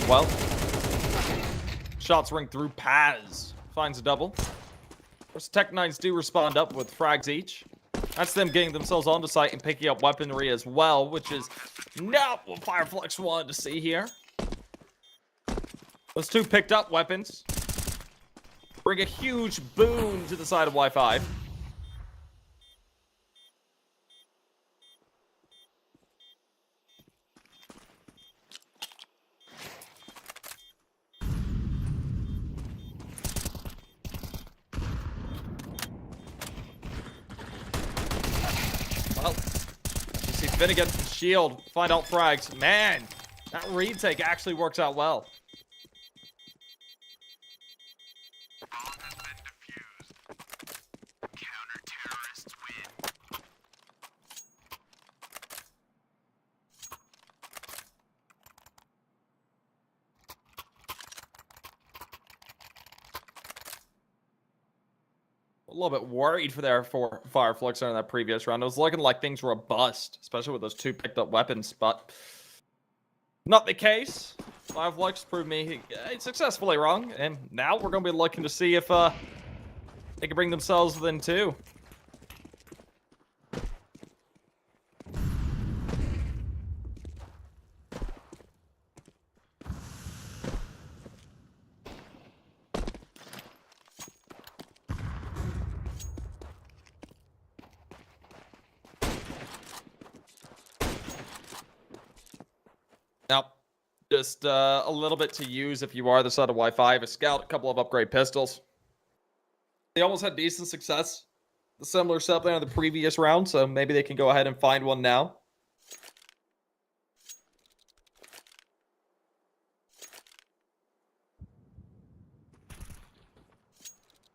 Well, shots ring through. Paz finds a double. Of course, Tech 9s do respond up with frags each. That's them getting themselves onto site and picking up weaponry as well, which is not what Fireflux wanted to see here. Those two picked up weapons bring a huge boon to the side of Y5. Well, you see Finnegan's shield, find out frags. Man, that retake actually works out well. Bomb has been defused. Counter-terrorists win. A little bit worried for Fireflux in that previous round. It was looking like things were a bust, especially with those two picked up weapons, but not the case. Fireflux proved me successfully wrong, and now we're going to be looking to see if they can bring themselves within two. Now, just a little bit to use if you are the side of Y5. A scout, a couple of upgrade pistols. They almost had decent success. The similar setup there in the previous round, so maybe they can go ahead and find one now.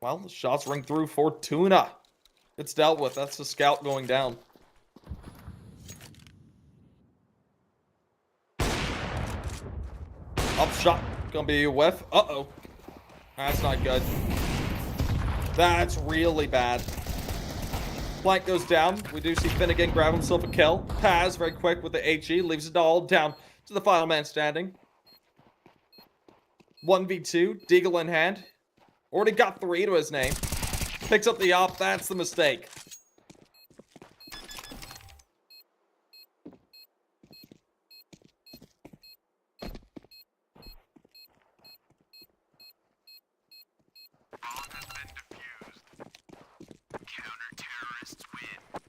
Well, the shots ring through Fortuna. It's dealt with. That's the scout going down. Up shot. Gonna be a whiff. Uh-oh. That's not good. That's really bad. Flank goes down. We do see Finnegan grab himself a kill. Paz very quick with the HE. Leaves it all down to the final man standing. 1v2. Deagle in hand. Already got 3 to his name. Picks up the op. That's the mistake. Bomb has been defused. Counter-terrorists win.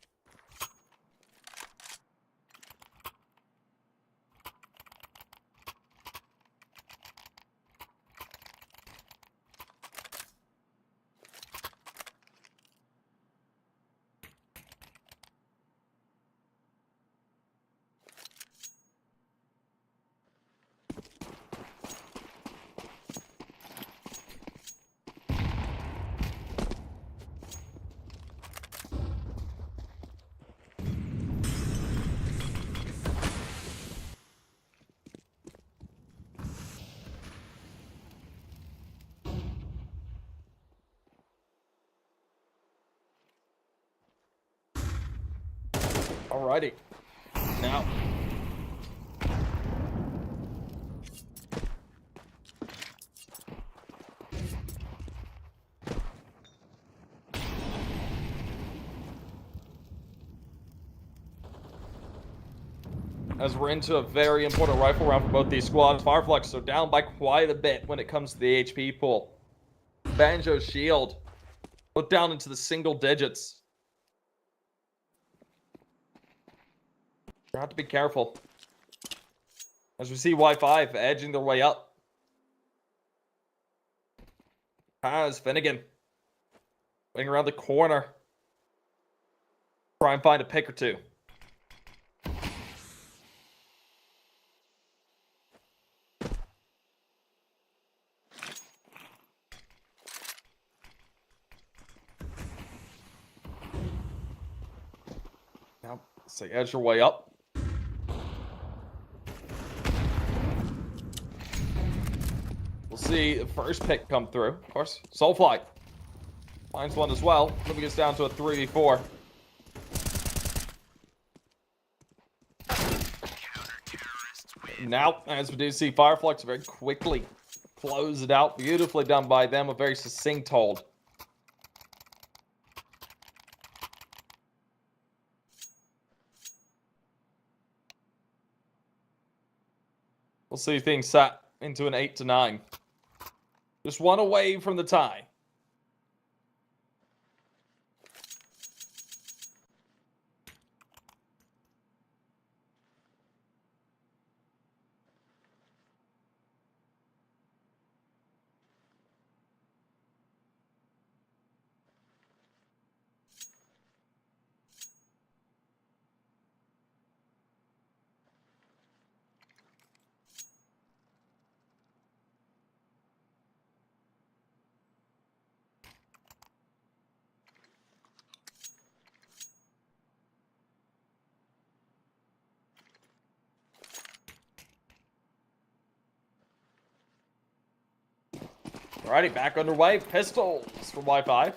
Alrighty. Now. As we're into a very important rifle round for both these squads, Fireflux are down by quite a bit when it comes to the HP pool. Banjo's shield put down into the single digits. You have to be careful. As we see Y5 edging their way up. Paz, Finnegan. Waiting around the corner. Try and find a pick or two. Now, so edge your way up. We'll see the first pick come through. Of course, Soulfly finds one as well. Moving us down to a 3v4. Now, as we do see, Fireflux very quickly close it out. Beautifully done by them. A very succinct hold. We'll see things set into an 8-9. Just one away from the tie. Alrighty, back underway. Pistols for Y5.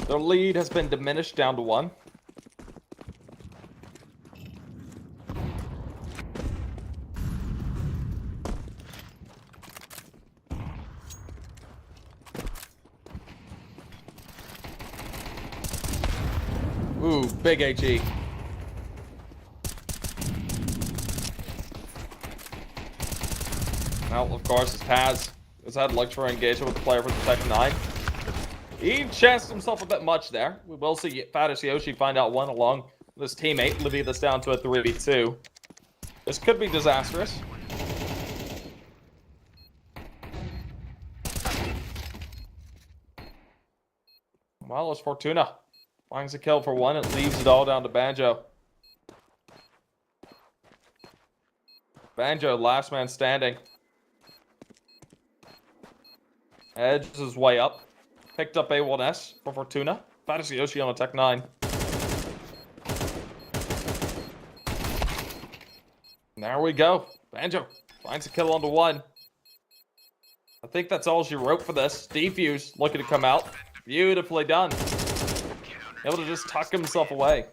Their lead has been diminished down to 1. Ooh, big HE. Well, of course, it's Paz. Has had luck for engagement with the player for the Tech 9. He chanced himself a bit much there. We will see Fatis Yoshi find out one along with his teammate. Leave this down to a 3v2. This could be disastrous. Well, it's Fortuna. Finds a kill for one. It leaves it all down to Banjo. Banjo, last man standing. Edges his way up. Picked up A1S for Fortuna. Fatis Yoshi on a Tech 9. There we go. Banjo finds a kill onto 1. I think that's all she wrote for this. Defuse looking to come out. Beautifully done. Able to just tuck himself away.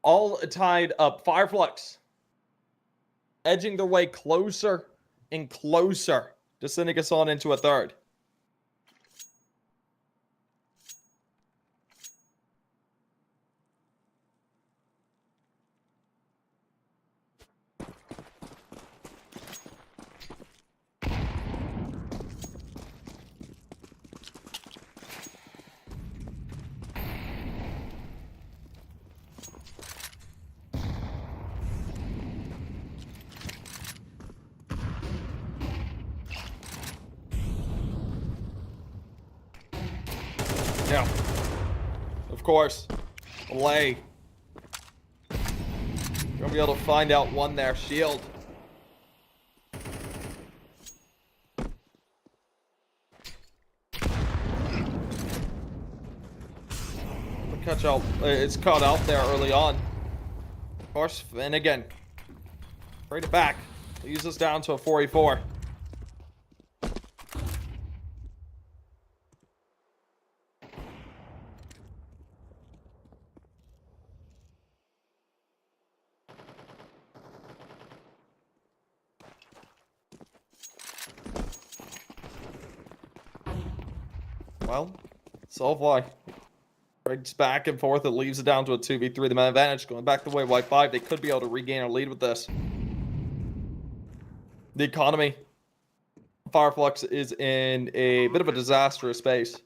All tied up. Fireflux edging their way closer and closer to sending us on into a third. Yeah. Of course. Delay. Gonna be able to find out one there. Shield. Catch out. It's caught out there early on. Of course. And again. Trade it back. Use this down to a 4v4. Well, Soulfly Trades back and forth. It leaves it down to a 2v3. The man advantage going back the way white 5. They could be able to regain a lead with this. The economy. Flux is in a bit of a disastrous space.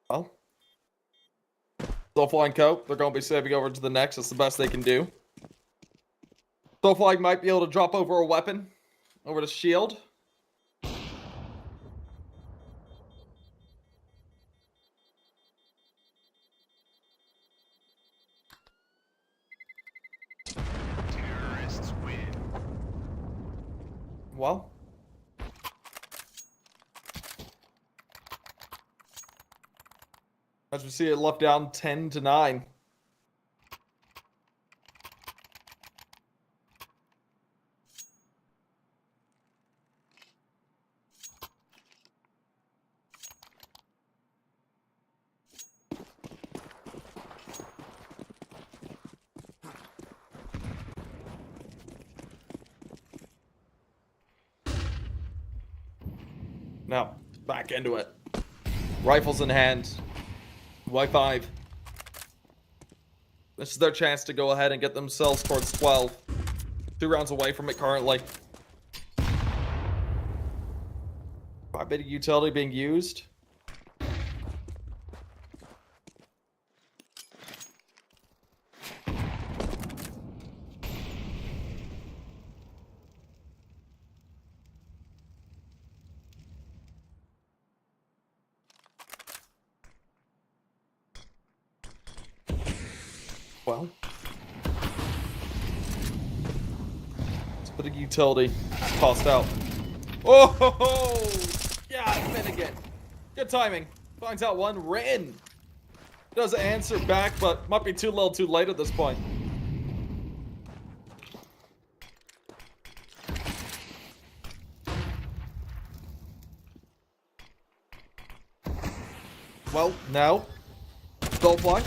Well, Soulfly and Co. They're going to be saving over to the next. That's the best they can do. Soulfly might be able to drop over a weapon over to shield. Terrorists win. Well, as we see it left down 10-9. Now, back into it. Rifles in hand. Y5. This is their chance to go ahead and get themselves towards 12. 2 rounds away from it currently. Quite a bit of utility being used. Well, it's a bit of utility tossed out. Oh, ho, ho. Yeah, Finnegan. Good timing. Finds out one. Rin does answer back, but might be too little too late at this point. Well, now, Soulfly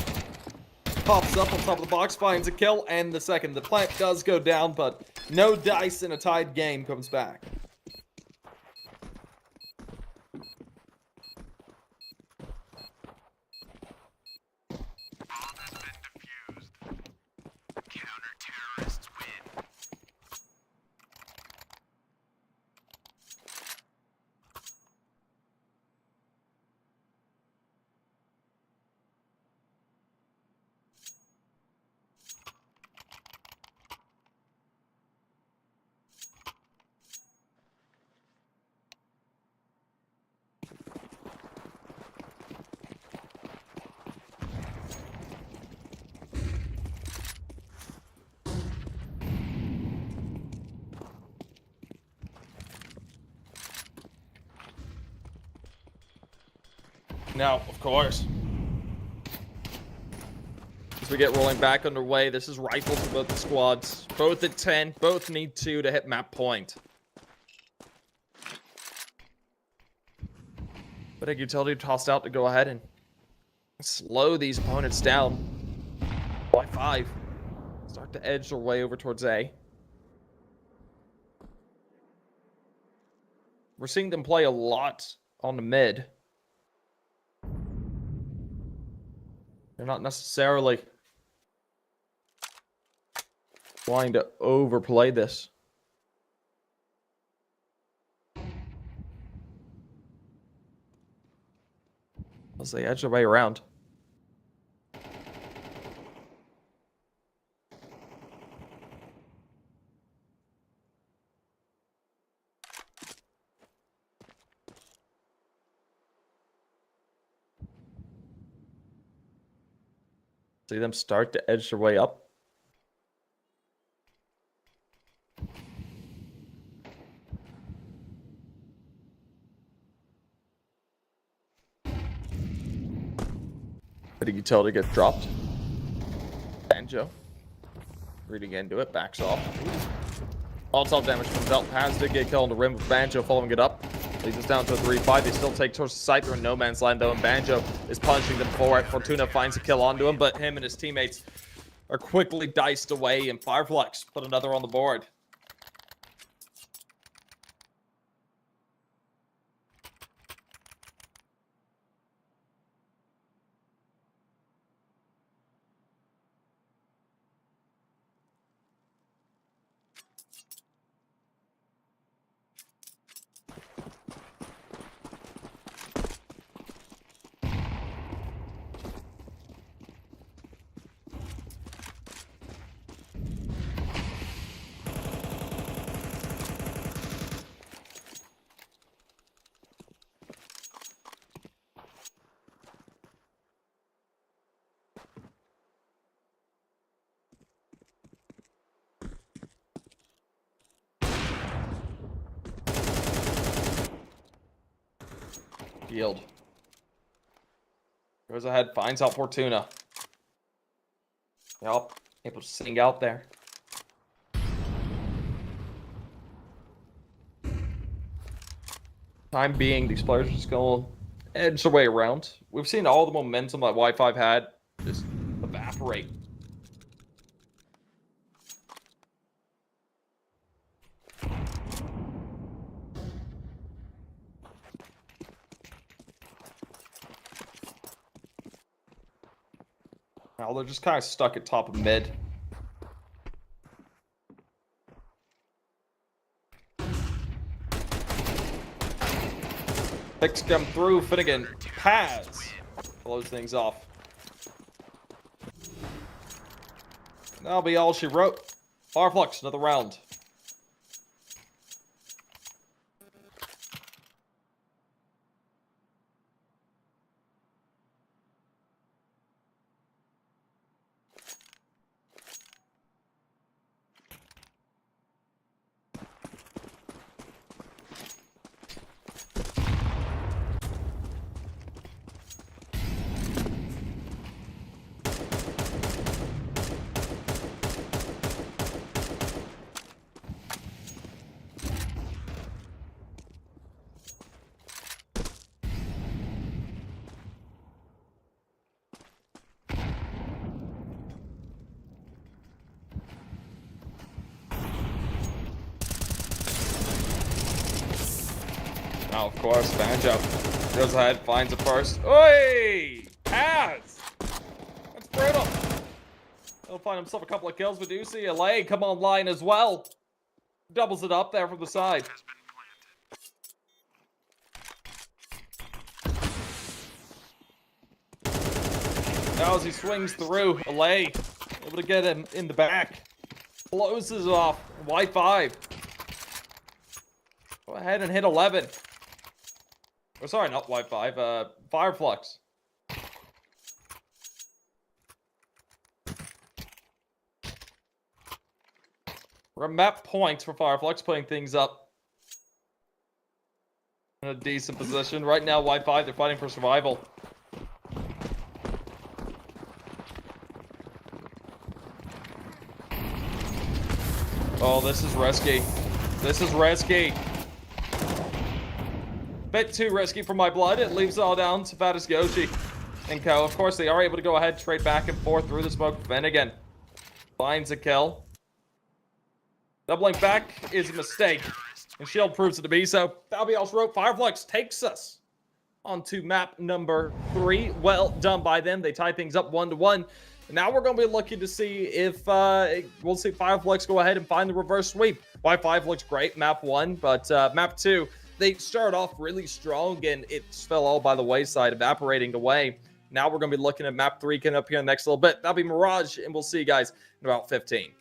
pops up on top of the box, finds a kill, and the second. The plant does go down, but no dice in a tied game comes back. Bomb has been defused. Counter-terrorists win. Now, of course, as we get rolling back underway, this is rifles for both the squads. Both at 10, both need 2 to hit map point. But a utility tossed out to go ahead and slow these opponents down by 5. Start to edge their way over towards A. We're seeing them play a lot on the mid. They're not necessarily trying to overplay this. As they edge their way around. See them start to edge their way up. Bit of utility gets dropped. Banjo reading into it, backs off. All top damage comes out. Paz did get killed on the rim with Banjo following it up. Leads us down to a 3-5. They still take towards the side. They're in no man's land, though, and Banjo is punching them forward. Fortuna finds a kill onto him, but him and his teammates are quickly diced away, and Fireflux put another on the board. Yield. Goes ahead, finds out Fortuna. Yep, able to sing out there. Time being, these players are just going to edge their way around. We've seen all the momentum that Y5 had just evaporate. Now they're just kind of stuck at top of mid. Picks come through. Finnegan has blows things off. That'll be all she wrote. Fireflux, another round. Now, of course, Banjo goes ahead, finds it first. Oi! Pass! That's brutal. He'll find himself a couple of kills, but do you see LA come online as well? Doubles it up there from the side. Now as he swings through, LA able to get him in the back. Closes off. Y5. Go ahead and hit 11. Oh, sorry, not Y5. Fireflux. We're at map points for Fireflux, putting things up in a decent position. Right now, Y5, they're fighting for survival. Oh, this is risky. This is risky. Bit too risky for my blood. It leaves it all down to Fatis Goshi and co. Of course, they are able to go ahead, trade back and forth through the smoke. Finnegan finds a kill. Doubling back is a mistake, and Shield proves it to be so. That'll be all she wrote. Fireflux takes us onto map number 3. Well done by them. They tie things up 1-1. And now we're going to be looking to see if we'll see Fireflux go ahead and find the reverse sweep. Y5 looks great, map 1, but map 2, they started off really strong, and it fell all by the wayside, evaporating away. Now we're going to be looking at map 3 coming up here in the next little bit. That'll be Mirage, and we'll see you guys in about 15.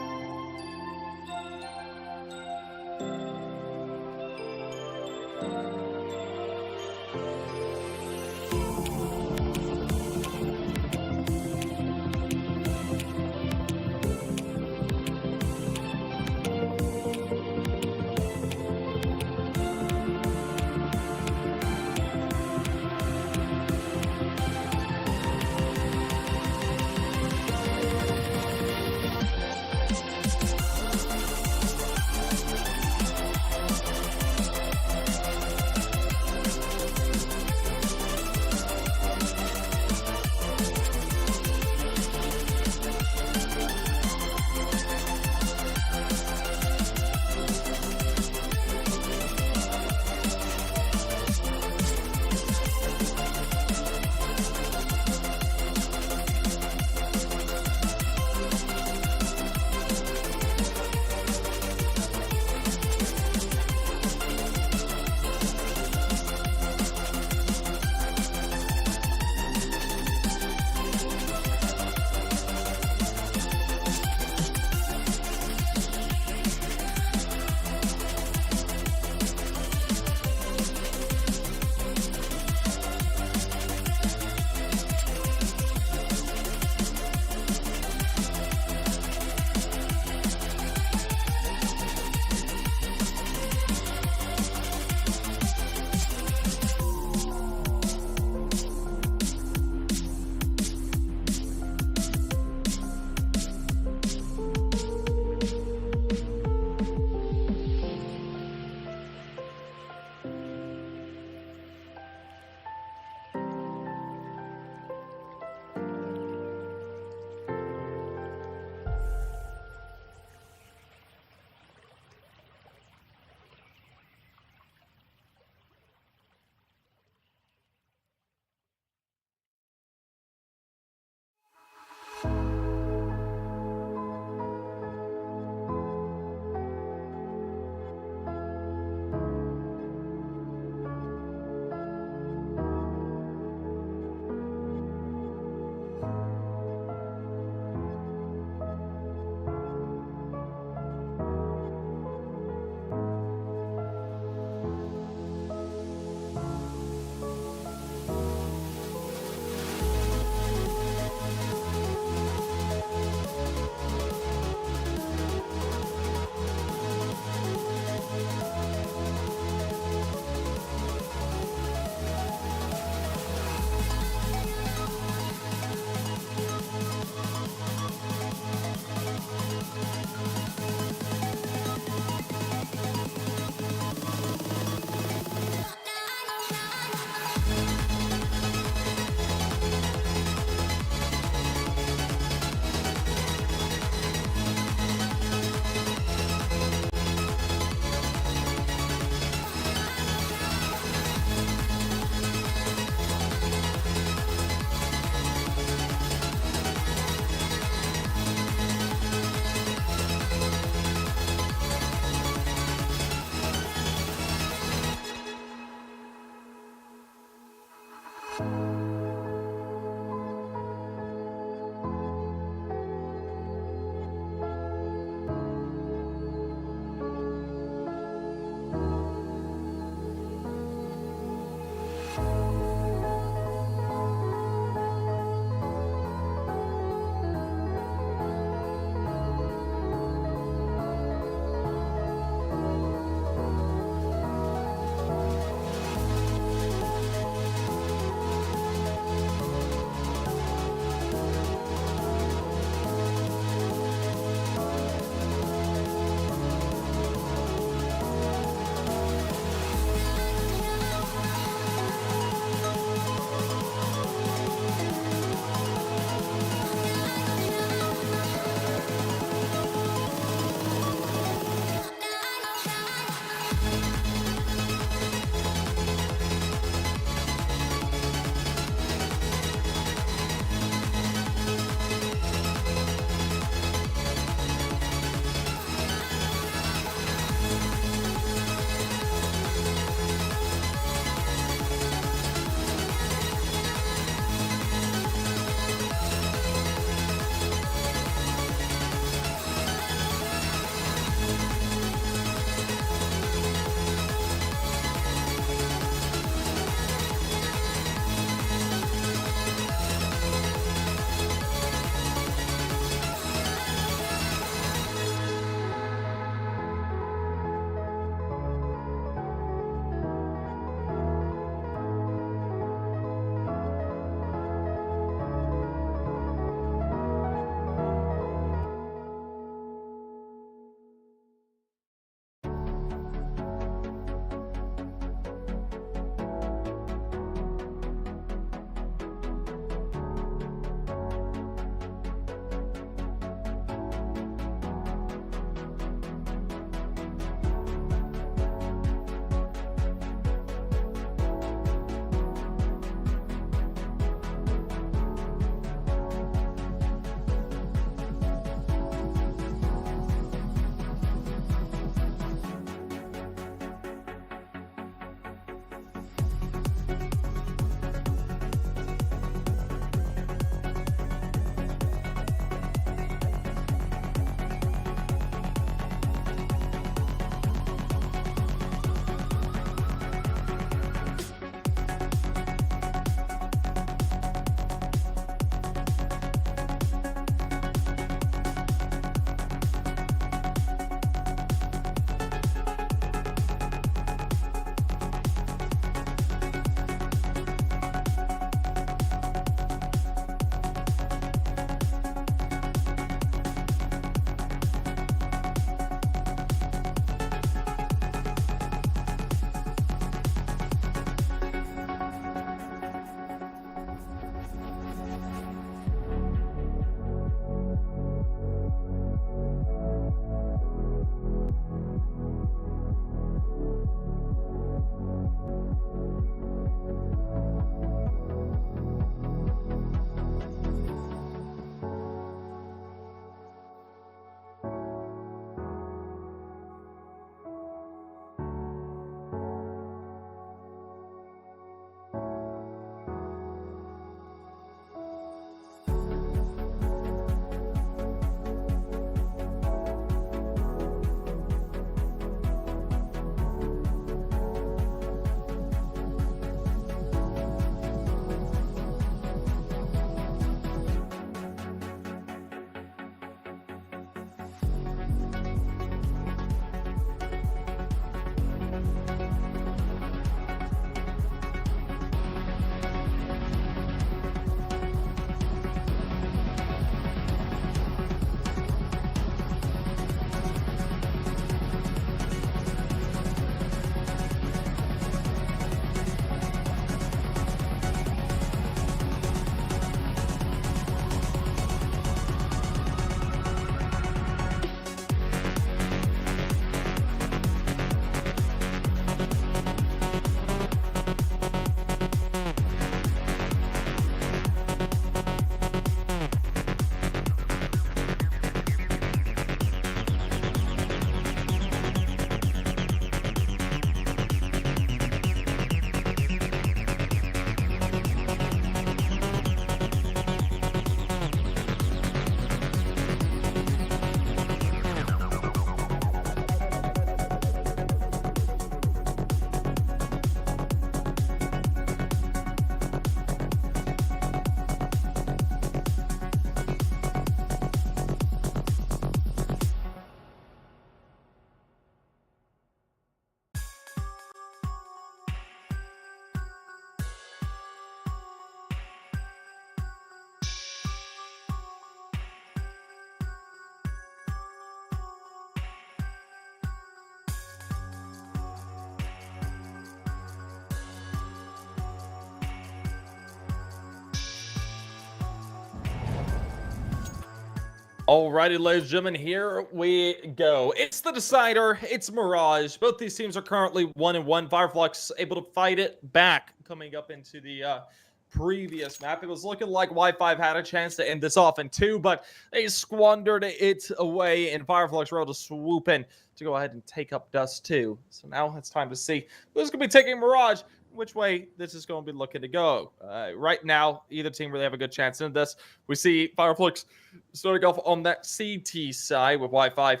Alrighty, ladies and gentlemen, here we go. It's the decider. It's Mirage. Both these teams are currently 1-1. Fireflux able to fight it back coming up into the previous map. It was looking like Y5 had a chance to end this off in 2, but they squandered it away, and Fireflux were able to swoop in to go ahead and take up Dust 2. So now it's time to see who's going to be taking Mirage, which way this is going to be looking to go. Right now, either team really have a good chance in this. We see Fireflux starting off on that CT side with Y5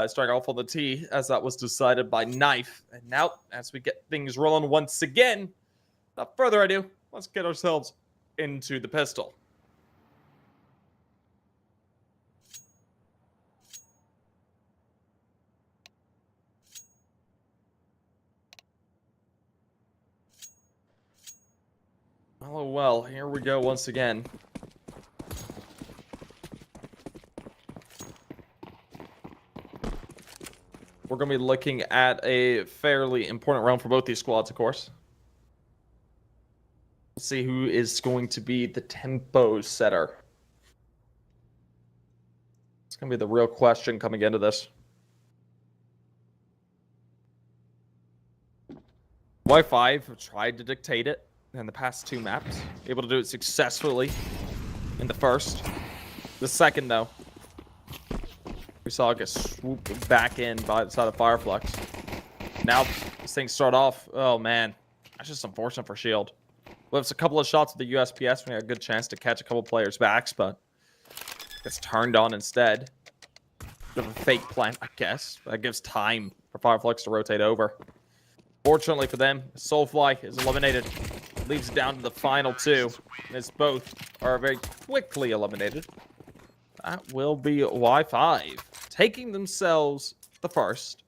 starting off on the T, as that was decided by Knife. And now, as we get things rolling once again, without further ado, let's get ourselves into the pistol. Oh, well, here we go once again. We're going to be looking at a fairly important round for both these squads, of course. Let's see who is going to be the tempo setter. It's going to be the real question coming into this. Y5 have tried to dictate it in the past 2 maps. Able to do it successfully in the first. The second, though, we saw it get swooped back in by the side of Fireflux. Now, this thing start off. Oh, man. That's just unfortunate for Shield. Well, it's a couple of shots with the USPS. We had a good chance to catch a couple players' backs, but gets turned on instead. Bit of a fake plant, I guess. That gives time for Fireflux to rotate over. Fortunately for them, Soulfly is eliminated. Leaves it down to the final 2. As both are very quickly eliminated. That will be Y5 taking themselves the first.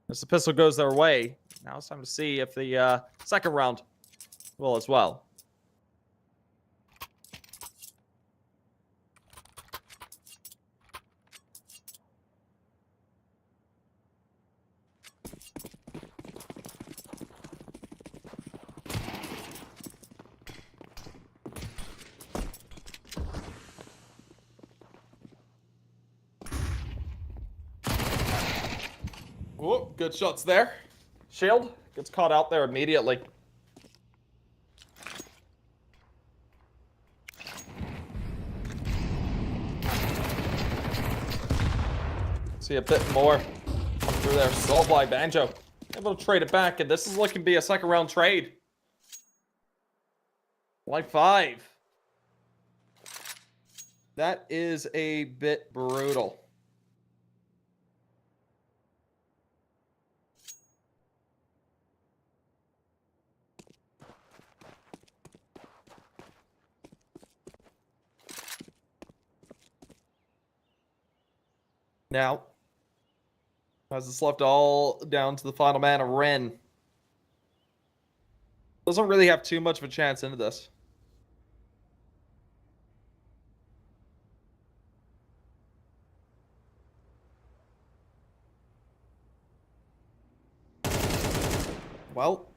As the pistol goes their way, now it's time to see if the second round will as well. Oh, good shots there. Shield gets caught out there immediately. See a bit more through there. Soulfly, Banjo able to trade it back, and this is looking to be a second round trade. Y5. That is a bit brutal. Now, as it's left all down to the final man of Ren. Doesn't really have too much of a chance into this. Well,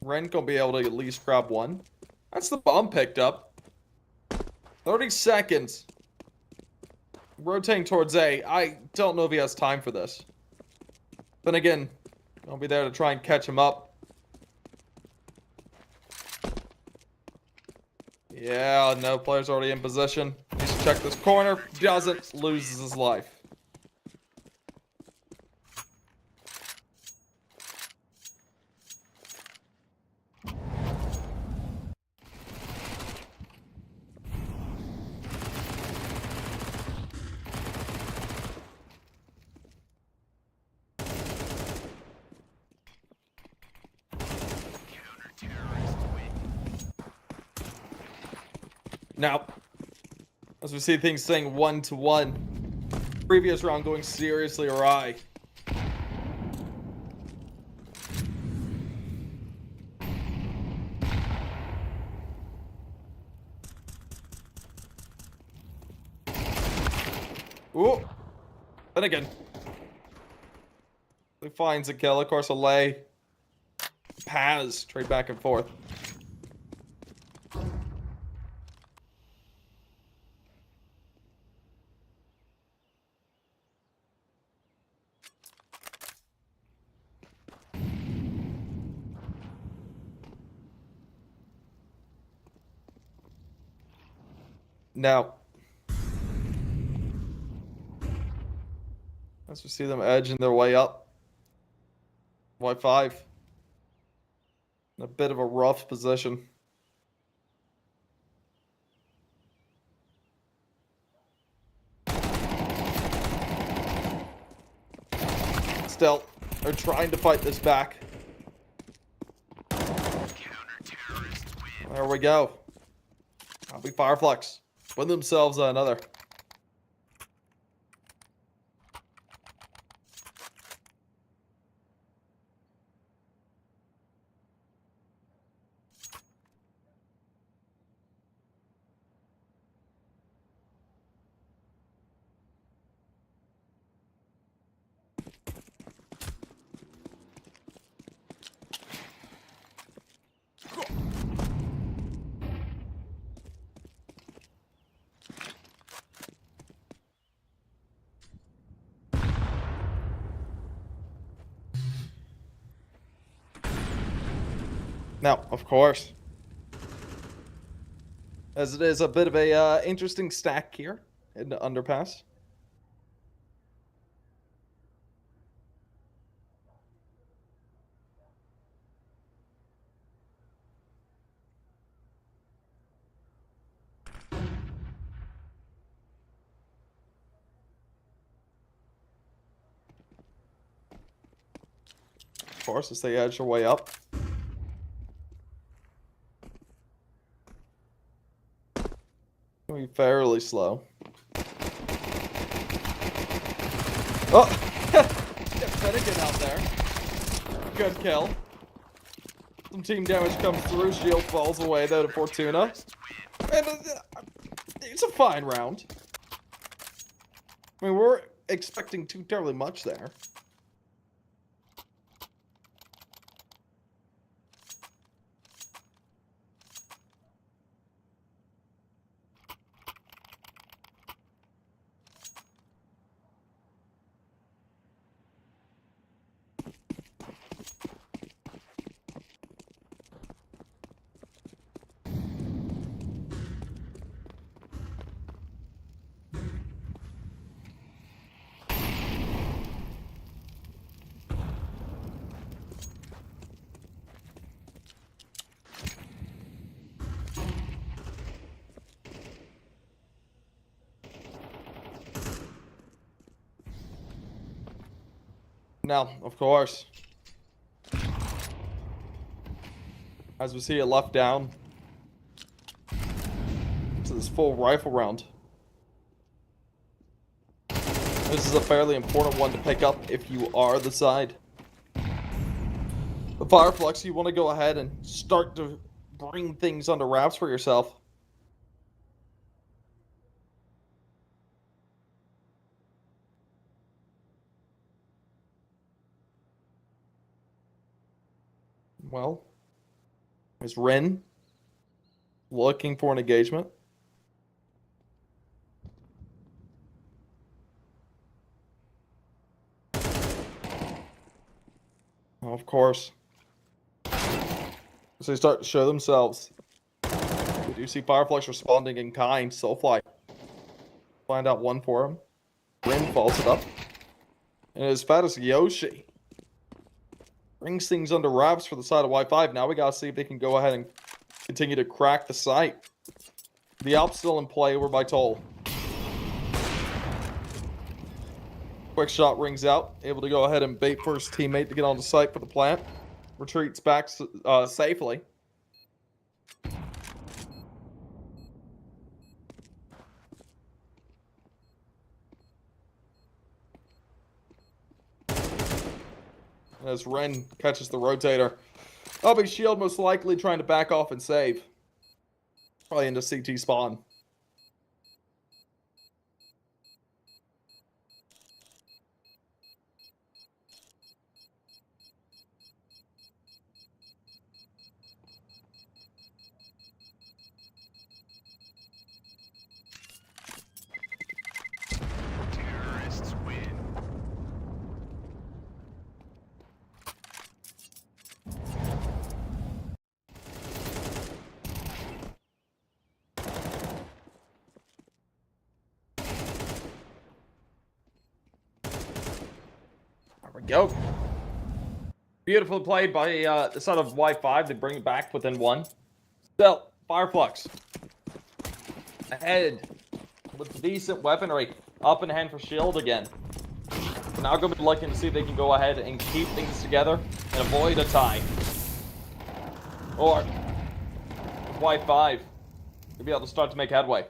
Ren gonna be able to at least grab one. That's the bomb picked up. 30 seconds. Rotating towards A. I don't know if he has time for this. Then again, I'll be there to try and catch him up. Yeah, no, player's already in position. Needs to check this corner. Doesn't, loses his life. Now, as we see things staying 1-1, previous round going seriously awry. Ooh, then again, he finds a kill. Of course, a lay. Paz trade back and forth. Now, as we see them edging their way up, Y5 in a bit of a rough position. Still, they're trying to fight this back. There we go. That'll be Fireflux. Win themselves another. Now, of course, as it is a bit of a interesting stack here in the underpass. Of course, as they edge their way up. Be fairly slow. Oh! Get Finnegan out there. Good kill. Some team damage comes through. Shield falls away though to Fortuna. And it's a fine round. I mean, we're expecting too terribly much there. Now, of course, as we see it left down to this full rifle round. This is a fairly important one to pick up if you are the side. The Fireflux, you want to go ahead and start to bring things under wraps for yourself. Well, is Ren looking for an engagement? Well, of course. As they start to show themselves, we do see Fireflux responding in kind. Soulfly find out one for him. Ren falls it up. And as fat as Yoshi brings things under wraps for the side of Y5. Now we gotta see if they can go ahead and continue to crack the site. The Alp's still in play over by Toll. Quick shot rings out. Able to go ahead and bait for his teammate to get on the site for the plant. Retreats back safely. As Ren catches the rotator. LB Shield most likely trying to back off and save. Probably into CT spawn. Terrorists win. There we go. Beautifully played by the side of Y5. They bring it back within 1. Still, Flux ahead with decent weaponry. Up in hand for shield again. Now going to be looking to see if they can go ahead and keep things together and avoid a tie. Or Y5 to be able to start to make headway.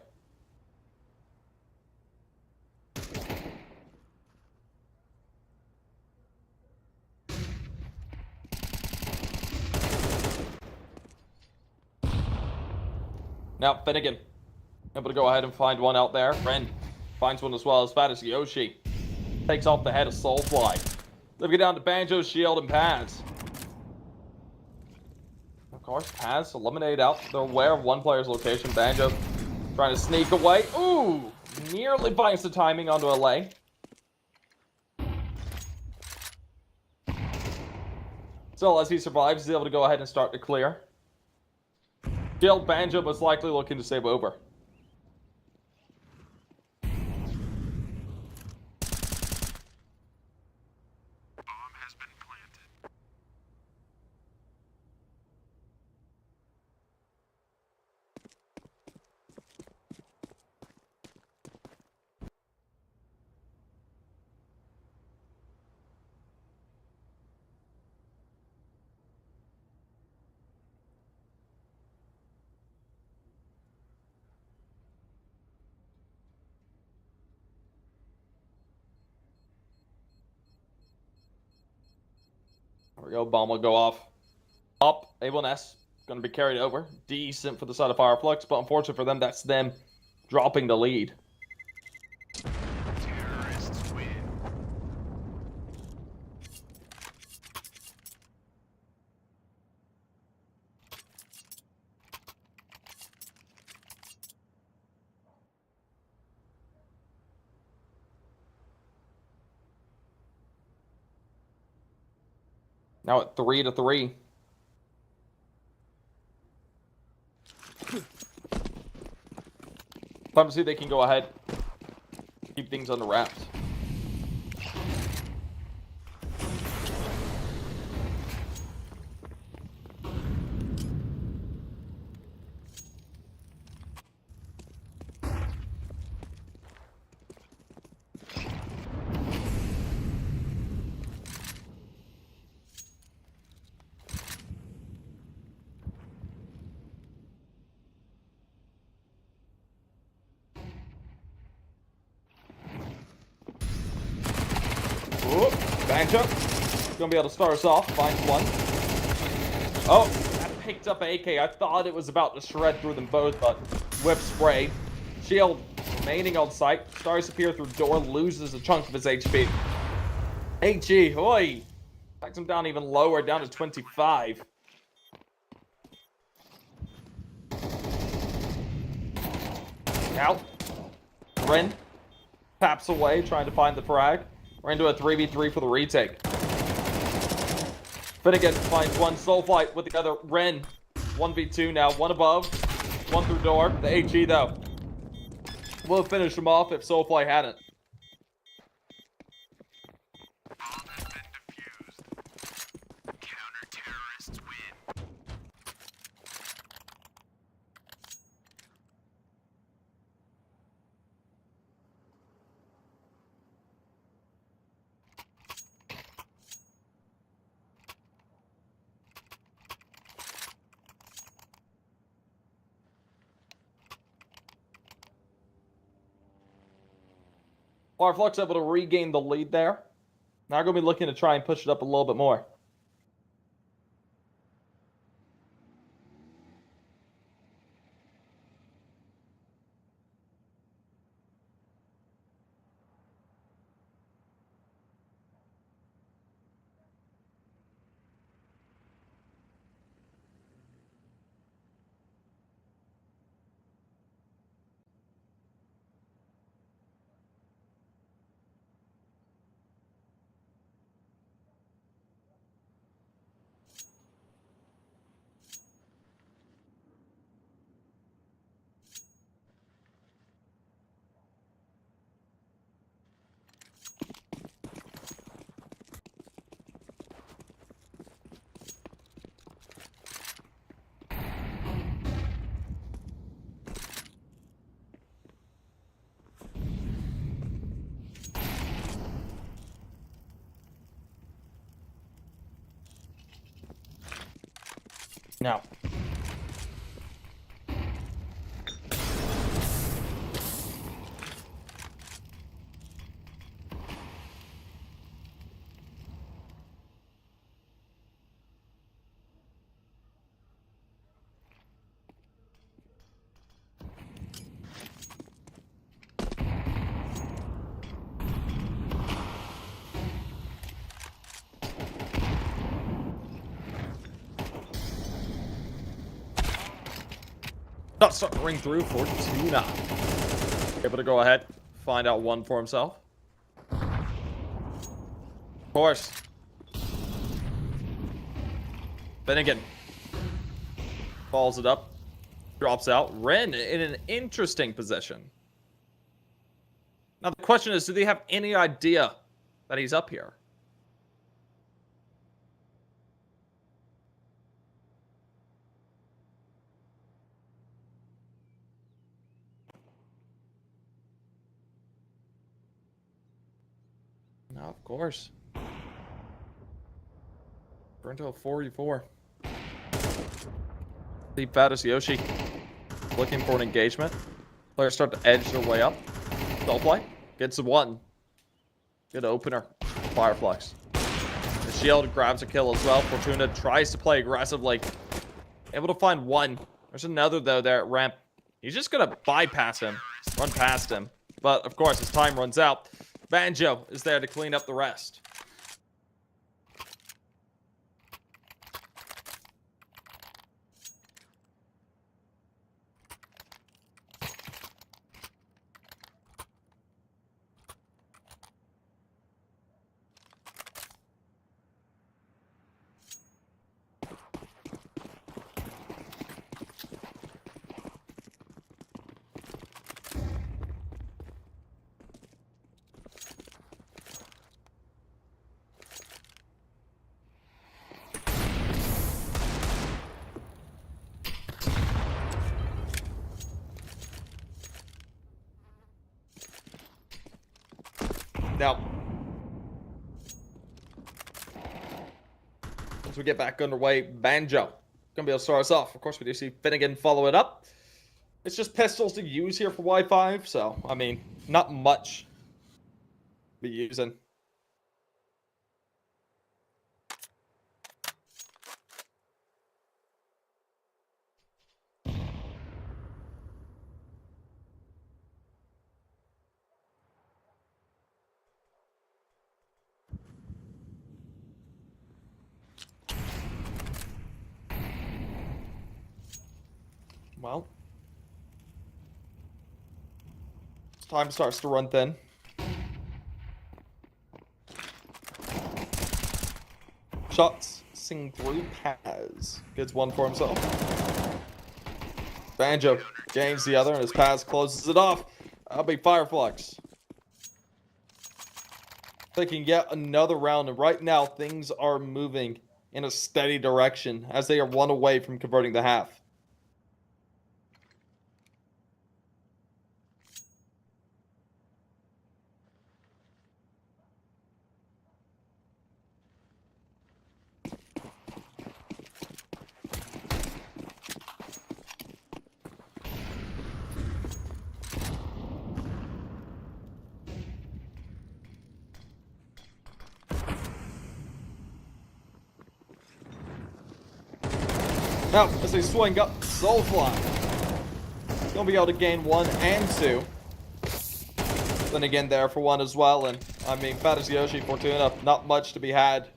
Now, Finnegan able to go ahead and find one out there. Ren finds one as well. As bad as Yoshi takes off the head of Soulfly. They get down to Banjo's shield and Paz. Of course, Paz eliminated out. They're aware of one player's location. Banjo trying to sneak away. Ooh! Nearly finds the timing onto a lay. Still, as he survives, he's able to go ahead and start to clear. Still, Banjo most likely looking to save over. Bomb has been planted. There we go. Bomb will go off. Up. A1S. Going to be carried over. Decent for the side of Fireflux, but unfortunately for them, that's them dropping the lead. Terrorists win. Now at 3-3. Time to see if they can go ahead. Keep things under wraps. Banjo gonna be able to start us off. Finds one. Oh, that picked up AK. I thought it was about to shred through them both, but whip spray. Shield remaining on site. Stars appear through door, loses a chunk of his HP. HE, oi! Backs him down even lower, down to 25. Out. Ren taps away, trying to find the frag. We're into a 3v3 for the retake. Finnegan finds one. Soulflight with the other. Ren. 1v2 now. One above. One through door. The HE though will finish him off if Soulflight hadn't. Bomb has been defused. Counter-terrorists win. Flux able to regain the lead there. Now going to be looking to try and push it up a little bit more. Now. Not starting to ring through for Tuna. Able to go ahead, find out one for himself. Of course. Finnegan follows it up, drops out. Ren in an interesting position. Now the question is, do they have any idea that he's up here? No, of course. We're into a 4v4. The fattest Yoshi looking for an engagement. Players start to edge their way up. Don't play. Gets the one. Good opener. Fire Flux. The shield grabs a kill as well. Fortuna tries to play aggressively. Able to find one. There's another though there at ramp. He's just gonna bypass him. Run past him. But of course, as time runs out, Banjo is there to clean up the rest. Now, as we get back underway, Banjo gonna be able to start us off. Of course, we do see Finnegan follow it up. It's just pistols to use here for Y5, so I mean, not much to be using. Well, time starts to run thin. Shots sing through. Paz gets one for himself. Banjo gains the other, and his Paz closes it off. That'll be Fire Flux. Taking yet another round, and right now things are moving in a steady direction as they are one away from converting the half. Now, as they swing up, Soulfly gonna be able to gain 1 and 2. Then again there for 1 as well, and I mean, fattest Yoshi, Fortuna, not much to be had.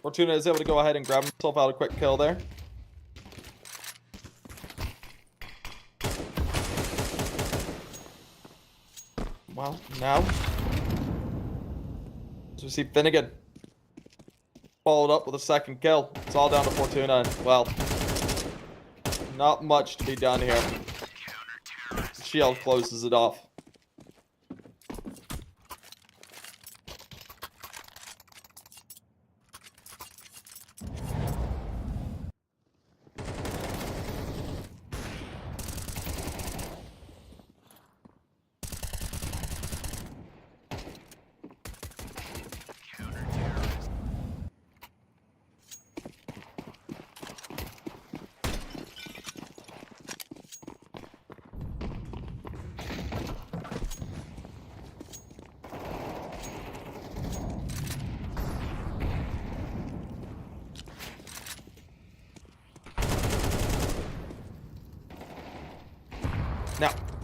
Fortuna is able to go ahead and grab himself out a quick kill there. Well, now, as we see Finnegan followed up with a second kill. It's all down to Fortuna, and well, not much to be done here. Shield closes it off.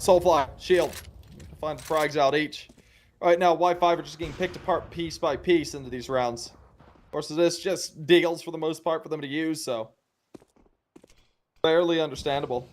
Soulfly, shield. Find the frags out each. Right now, Y5 are just getting picked apart piece by piece into these rounds. Of course, it is just deals for the most part for them to use, so fairly understandable.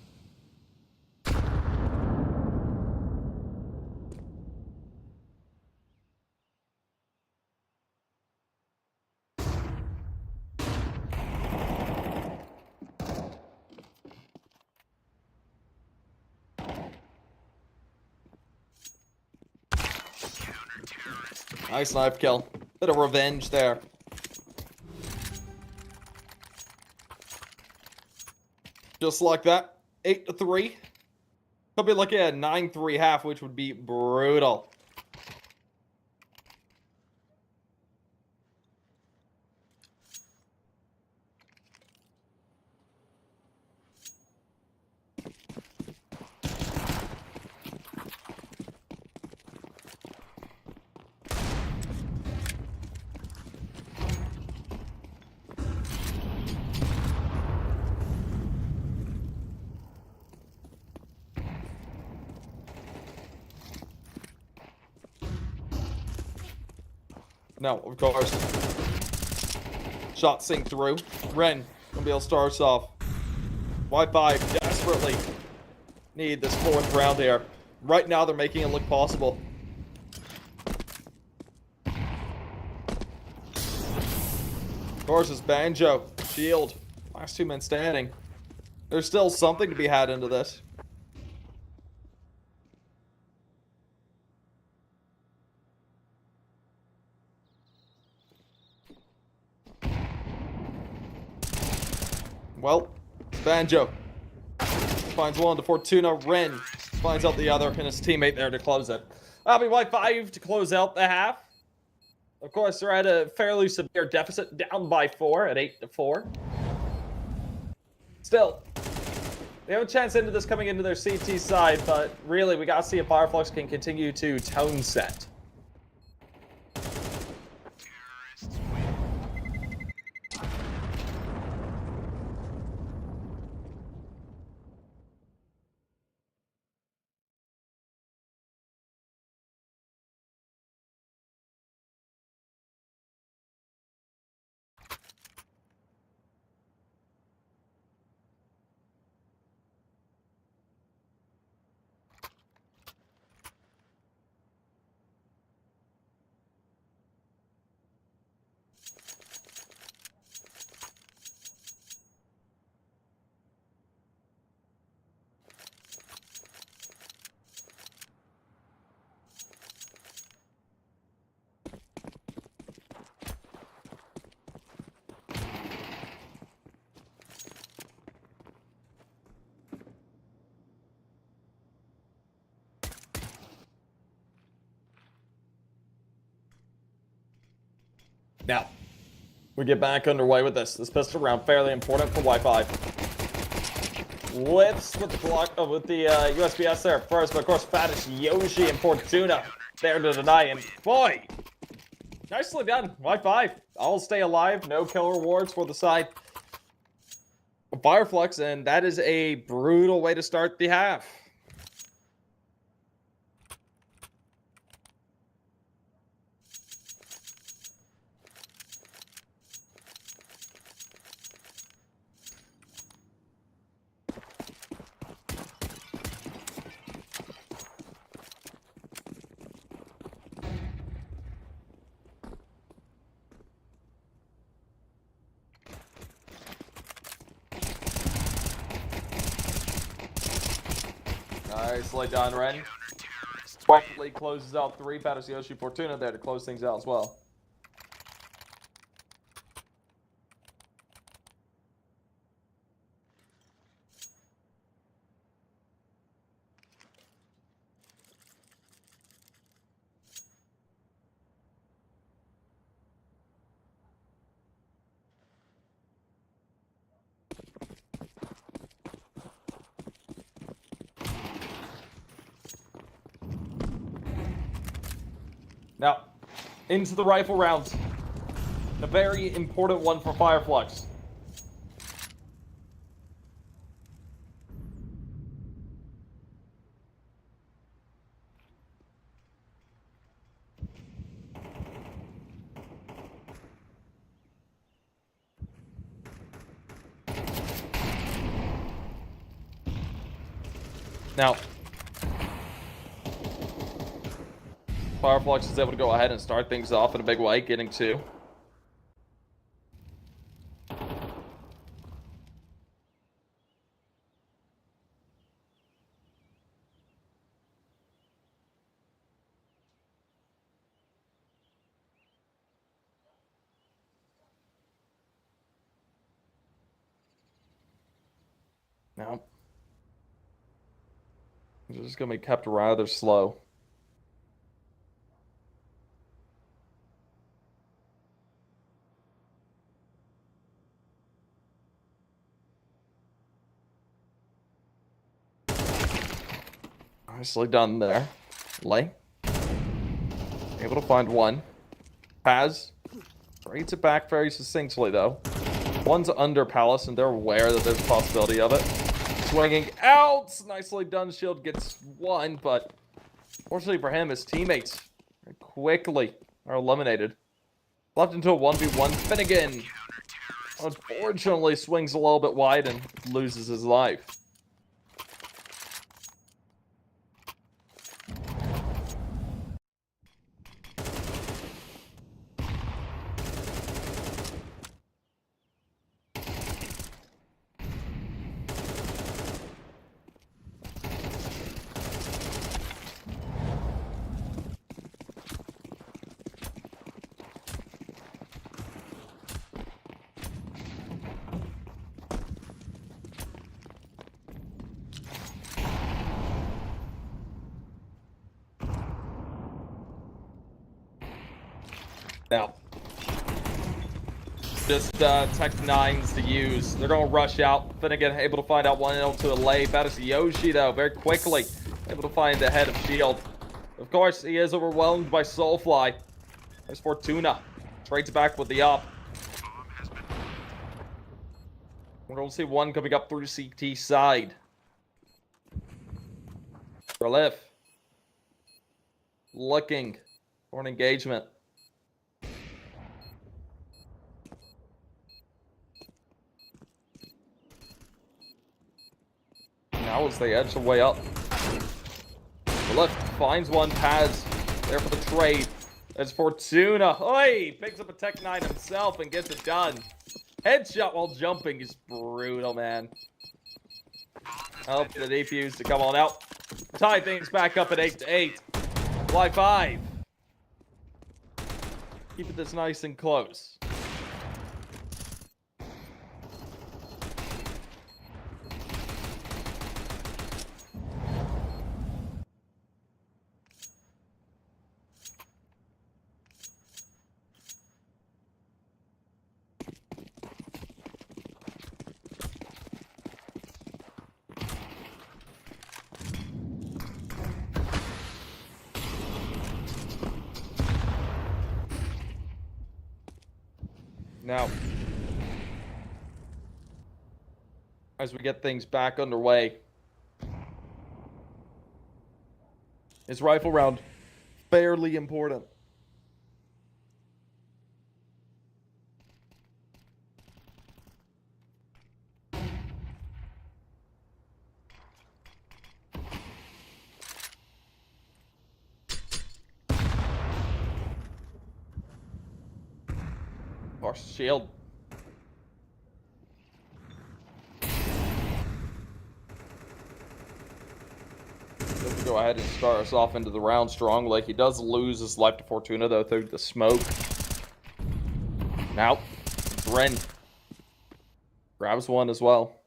Nice knife kill. Bit of revenge there. Just like that. 8-3. Could be looking at 9-3 half, which would be brutal. No, of course. Shot sink through. Ren gonna be able to start us off. Y5 desperately need this 4th round here. Right now, they're making it look possible. Of course, it's Banjo. Shield. Last 2 men standing. There's still something to be had into this. Well, Banjo finds one to Fortuna. Ren finds out the other, and his teammate there to close it. That'll be Y5 to close out the half. Of course, they're at a fairly severe deficit, down by 4 at 8-4. Still, they have a chance into this coming into their CT side, but really, we gotta see if Flux can continue to tone set. Now, we get back underway with this. This pistol round fairly important for Y5. Lifts with the USBS there first, but of course, Fatish, Yoshi, and Fortuna there to deny. And boy, nicely done. Y5, all stay alive. No kill rewards for the side of Flux, and that is a brutal way to start the half. Nicely done, Ren. Quickly closes out 3. Fatish, Yoshi, Fortuna there to close things out as well. Now, into the rifle rounds. A very important one for Flux. Now, Flux is able to go ahead and start things off in a big way, getting 2. Now, it's just going to be kept rather slow. Nicely done there. Lay. Able to find 1. Paz trades it back very succinctly, though. 1's under Palace, and they're aware that there's a possibility of it. Swinging out! Nicely done. Shield gets 1, but fortunately for him, his teammates quickly are eliminated. Left into a 1v1. Finnegan, unfortunately, swings a little bit wide and loses his life. Now, just Tech 9s to use. They're going to rush out. Finnegan able to find out 1 to a lay. Battles Yoshi, though, very quickly. Able to find the head of Shield. Of course, he is overwhelmed by Soulfly. There's Fortuna. Trades back with the up. We're going to see 1 coming up through CT side. Relief. Looking for an engagement. Now as they edge the way up. Relief finds 1. Paz there for the trade. There's Fortuna. Oi! Picks up a Tech 9 himself and gets it done. Headshot while jumping is brutal, man. Help the defuse to come on out. Tie things back up at 8-8. Fly 5. Keep this nice and close. Now, as we get things back underway, his rifle round, fairly important. Our shield. Let's go ahead and start us off into the round strongly. He does lose his life to Fortuna, though, through the smoke. Now, Ren grabs 1 as well.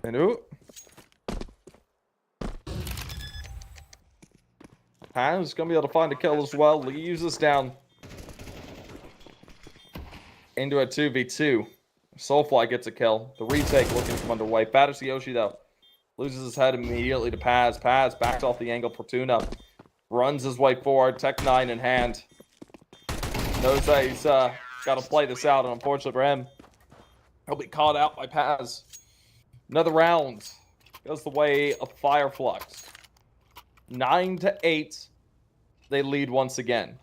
And ooh. Paz going to be able to find a kill as well. Lee uses down into a 2v2. Soulfly gets a kill. The retake looking from underway. Batters Yoshi, though. Loses his head immediately to Paz. Paz backs off the angle. Fortuna runs his way forward. Tech 9 in hand. Knows that he's got to play this out, and unfortunately for him, he'll be caught out by Paz. Another round goes the way of Flux. 9-8. They lead once again.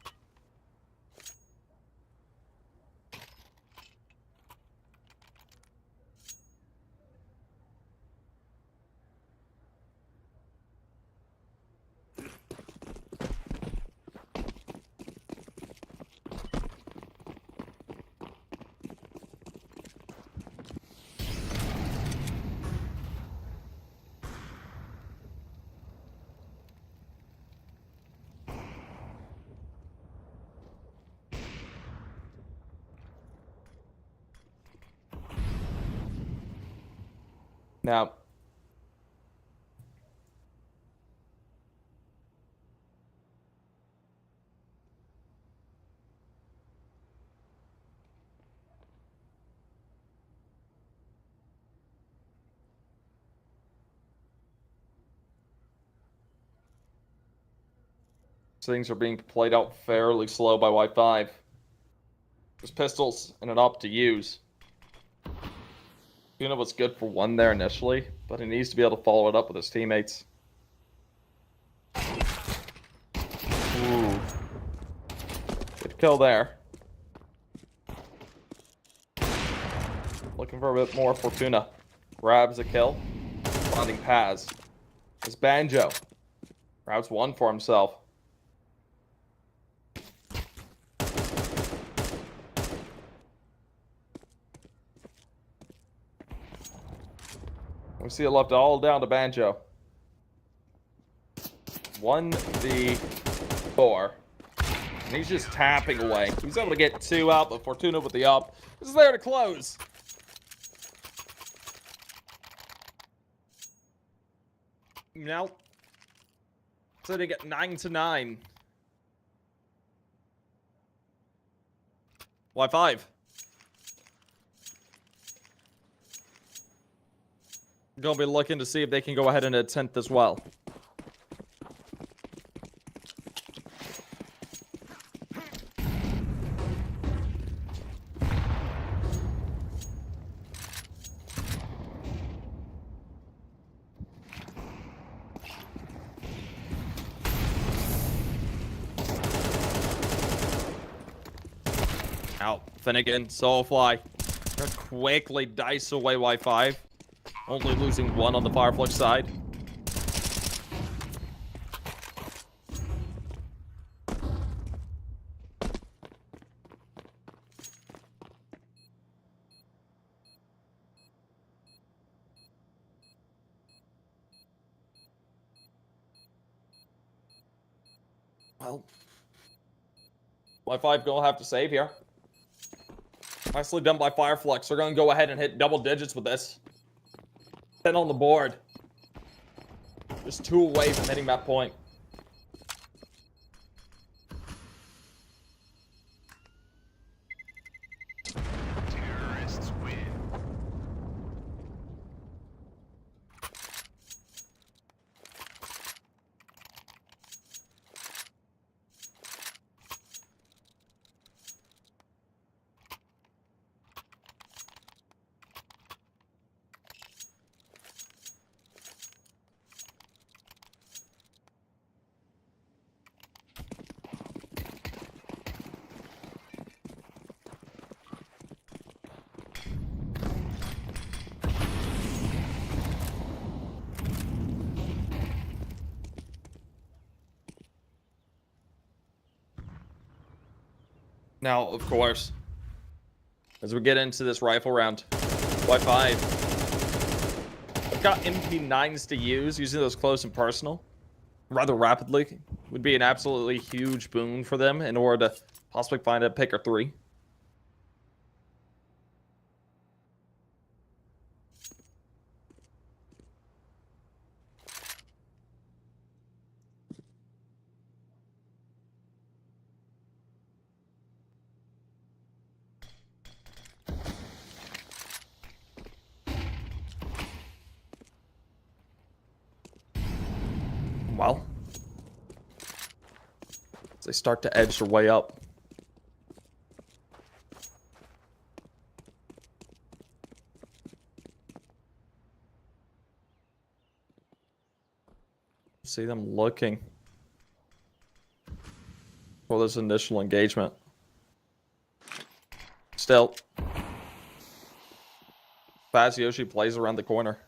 Now, things are being played out fairly slow by Y5. There's pistols and an up to use. You know what's good for one there initially, but he needs to be able to follow it up with his teammates. Ooh. Good kill there. Looking for a bit more Fortuna. Grabs a kill. Finding Paz. It's Banjo. Grabs one for himself. We see it left all down to Banjo. 1v4. And he's just tapping away. He's able to get 2 out, but Fortuna with the up is there to close. Now, sitting at 9-9. Y5. Gonna be looking to see if they can go ahead and attempt as well. Out. Finnegan, Soulfly. They're quickly dice away Y5. Only losing 1 on the Fireflux side. Well, Y5 gonna have to save here. Nicely done by Fireflux. They're gonna go ahead and hit double digits with this. 10 on the board. Just 2 away from hitting that point. Terrorists win. Now, of course, as we get into this rifle round, Y5. I've got MP9s to use. Using those close and personal rather rapidly would be an absolutely huge boon for them in order to possibly find a pick or 3. Well, as they start to edge their way up. See them looking for this initial engagement. Still, Faz Yoshi plays around the corner.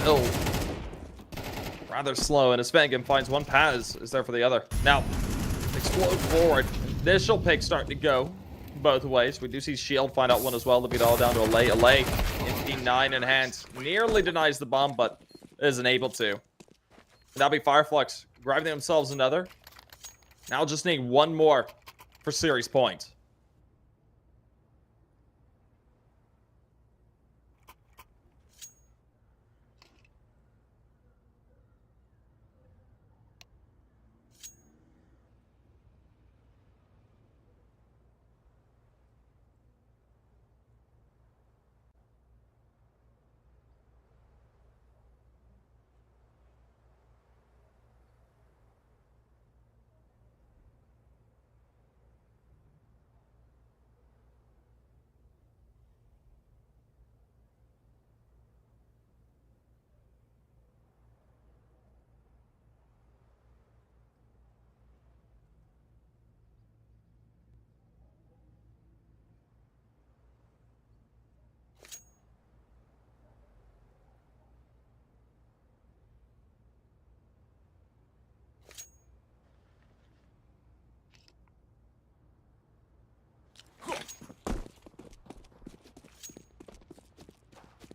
Still rather slow, and Spengen finds one. Paz is there for the other. Now, explode forward. Initial pick starting to go both ways. We do see Shield find out one as well to beat all down to Allay. Allay, MP9 in hands. Nearly denies the bomb, but isn't able to. That'll be Fireflux grabbing themselves another. Now just need one more for series point.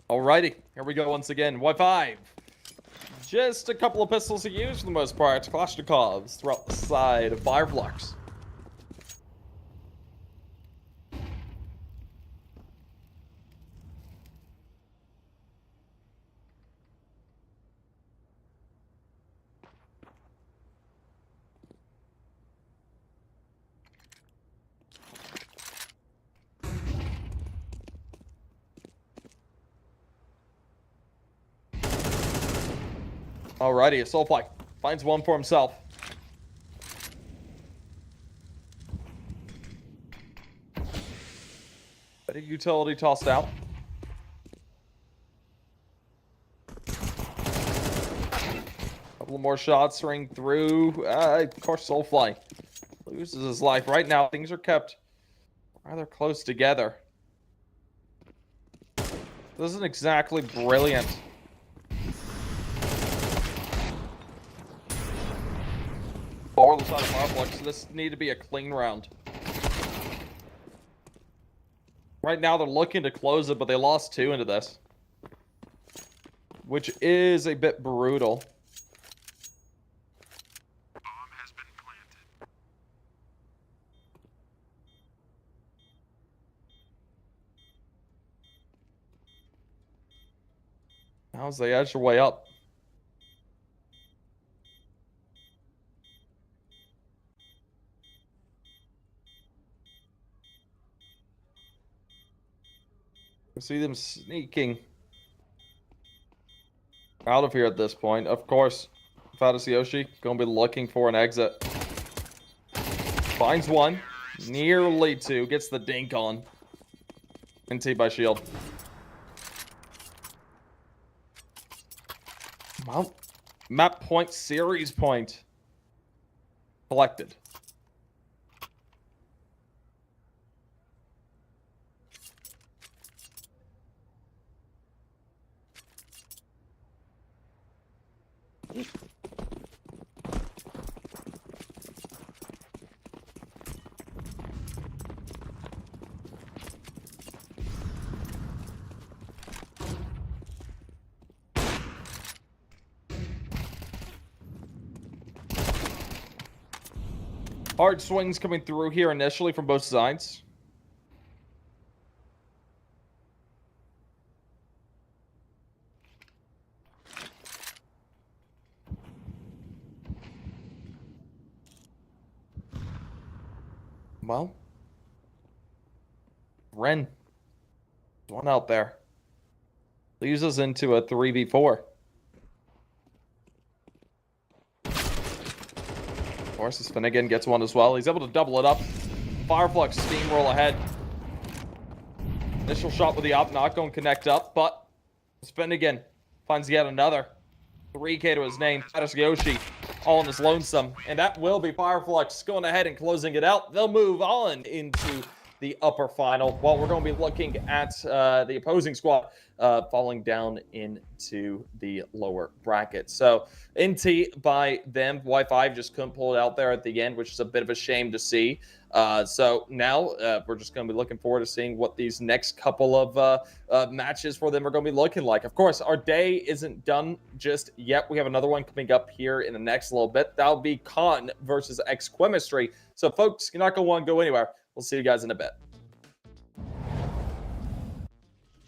Alrighty, here we go once again. Y5. Just a couple of pistols to use for the most part. Kalashnikovs throughout the side of Fireflux. Alrighty, a Soulfly finds one for himself. Better utility tossed out. Couple more shots ring through. Of course, Soulfly loses his life. Right now, things are kept rather close together. This isn't exactly brilliant. Or the side of Fireflux, so this need to be a clean round. Right now they're looking to close it, but they lost 2 into this. Which is a bit brutal. Bomb has been planted. How's they edge their way up? I see them sneaking out of here at this point. Of course, Yoshi gonna be looking for an exit. Finds one, nearly 2, gets the dink on. NT by shield. Well, map point, series point collected. Hard swings coming through here initially from both sides. Well, Ren, one out there, leaves us into a 3v4. Of course, this Finnegan gets one as well. He's able to double it up. Fireflux steamroll ahead. Initial shot with the op, not going to connect up, but Finnegan finds yet another 3K to his name. Yoshi all in his lonesome, and that will be Fireflux going ahead and closing it out. They'll move on into the upper final. Well, we're going to be looking at the opposing squad falling down into the lower bracket. So, NT by them. Y5 just couldn't pull it out there at the end, which is a bit of a shame to see. So now we're just going to be looking forward to seeing what these next couple of matches for them are going to be looking like. Of course, our day isn't done just yet. We have another one coming up here in the next little bit. That'll be Con versus QMISTRY. So, folks, you're not going to want to go anywhere. We'll see you guys in a bit.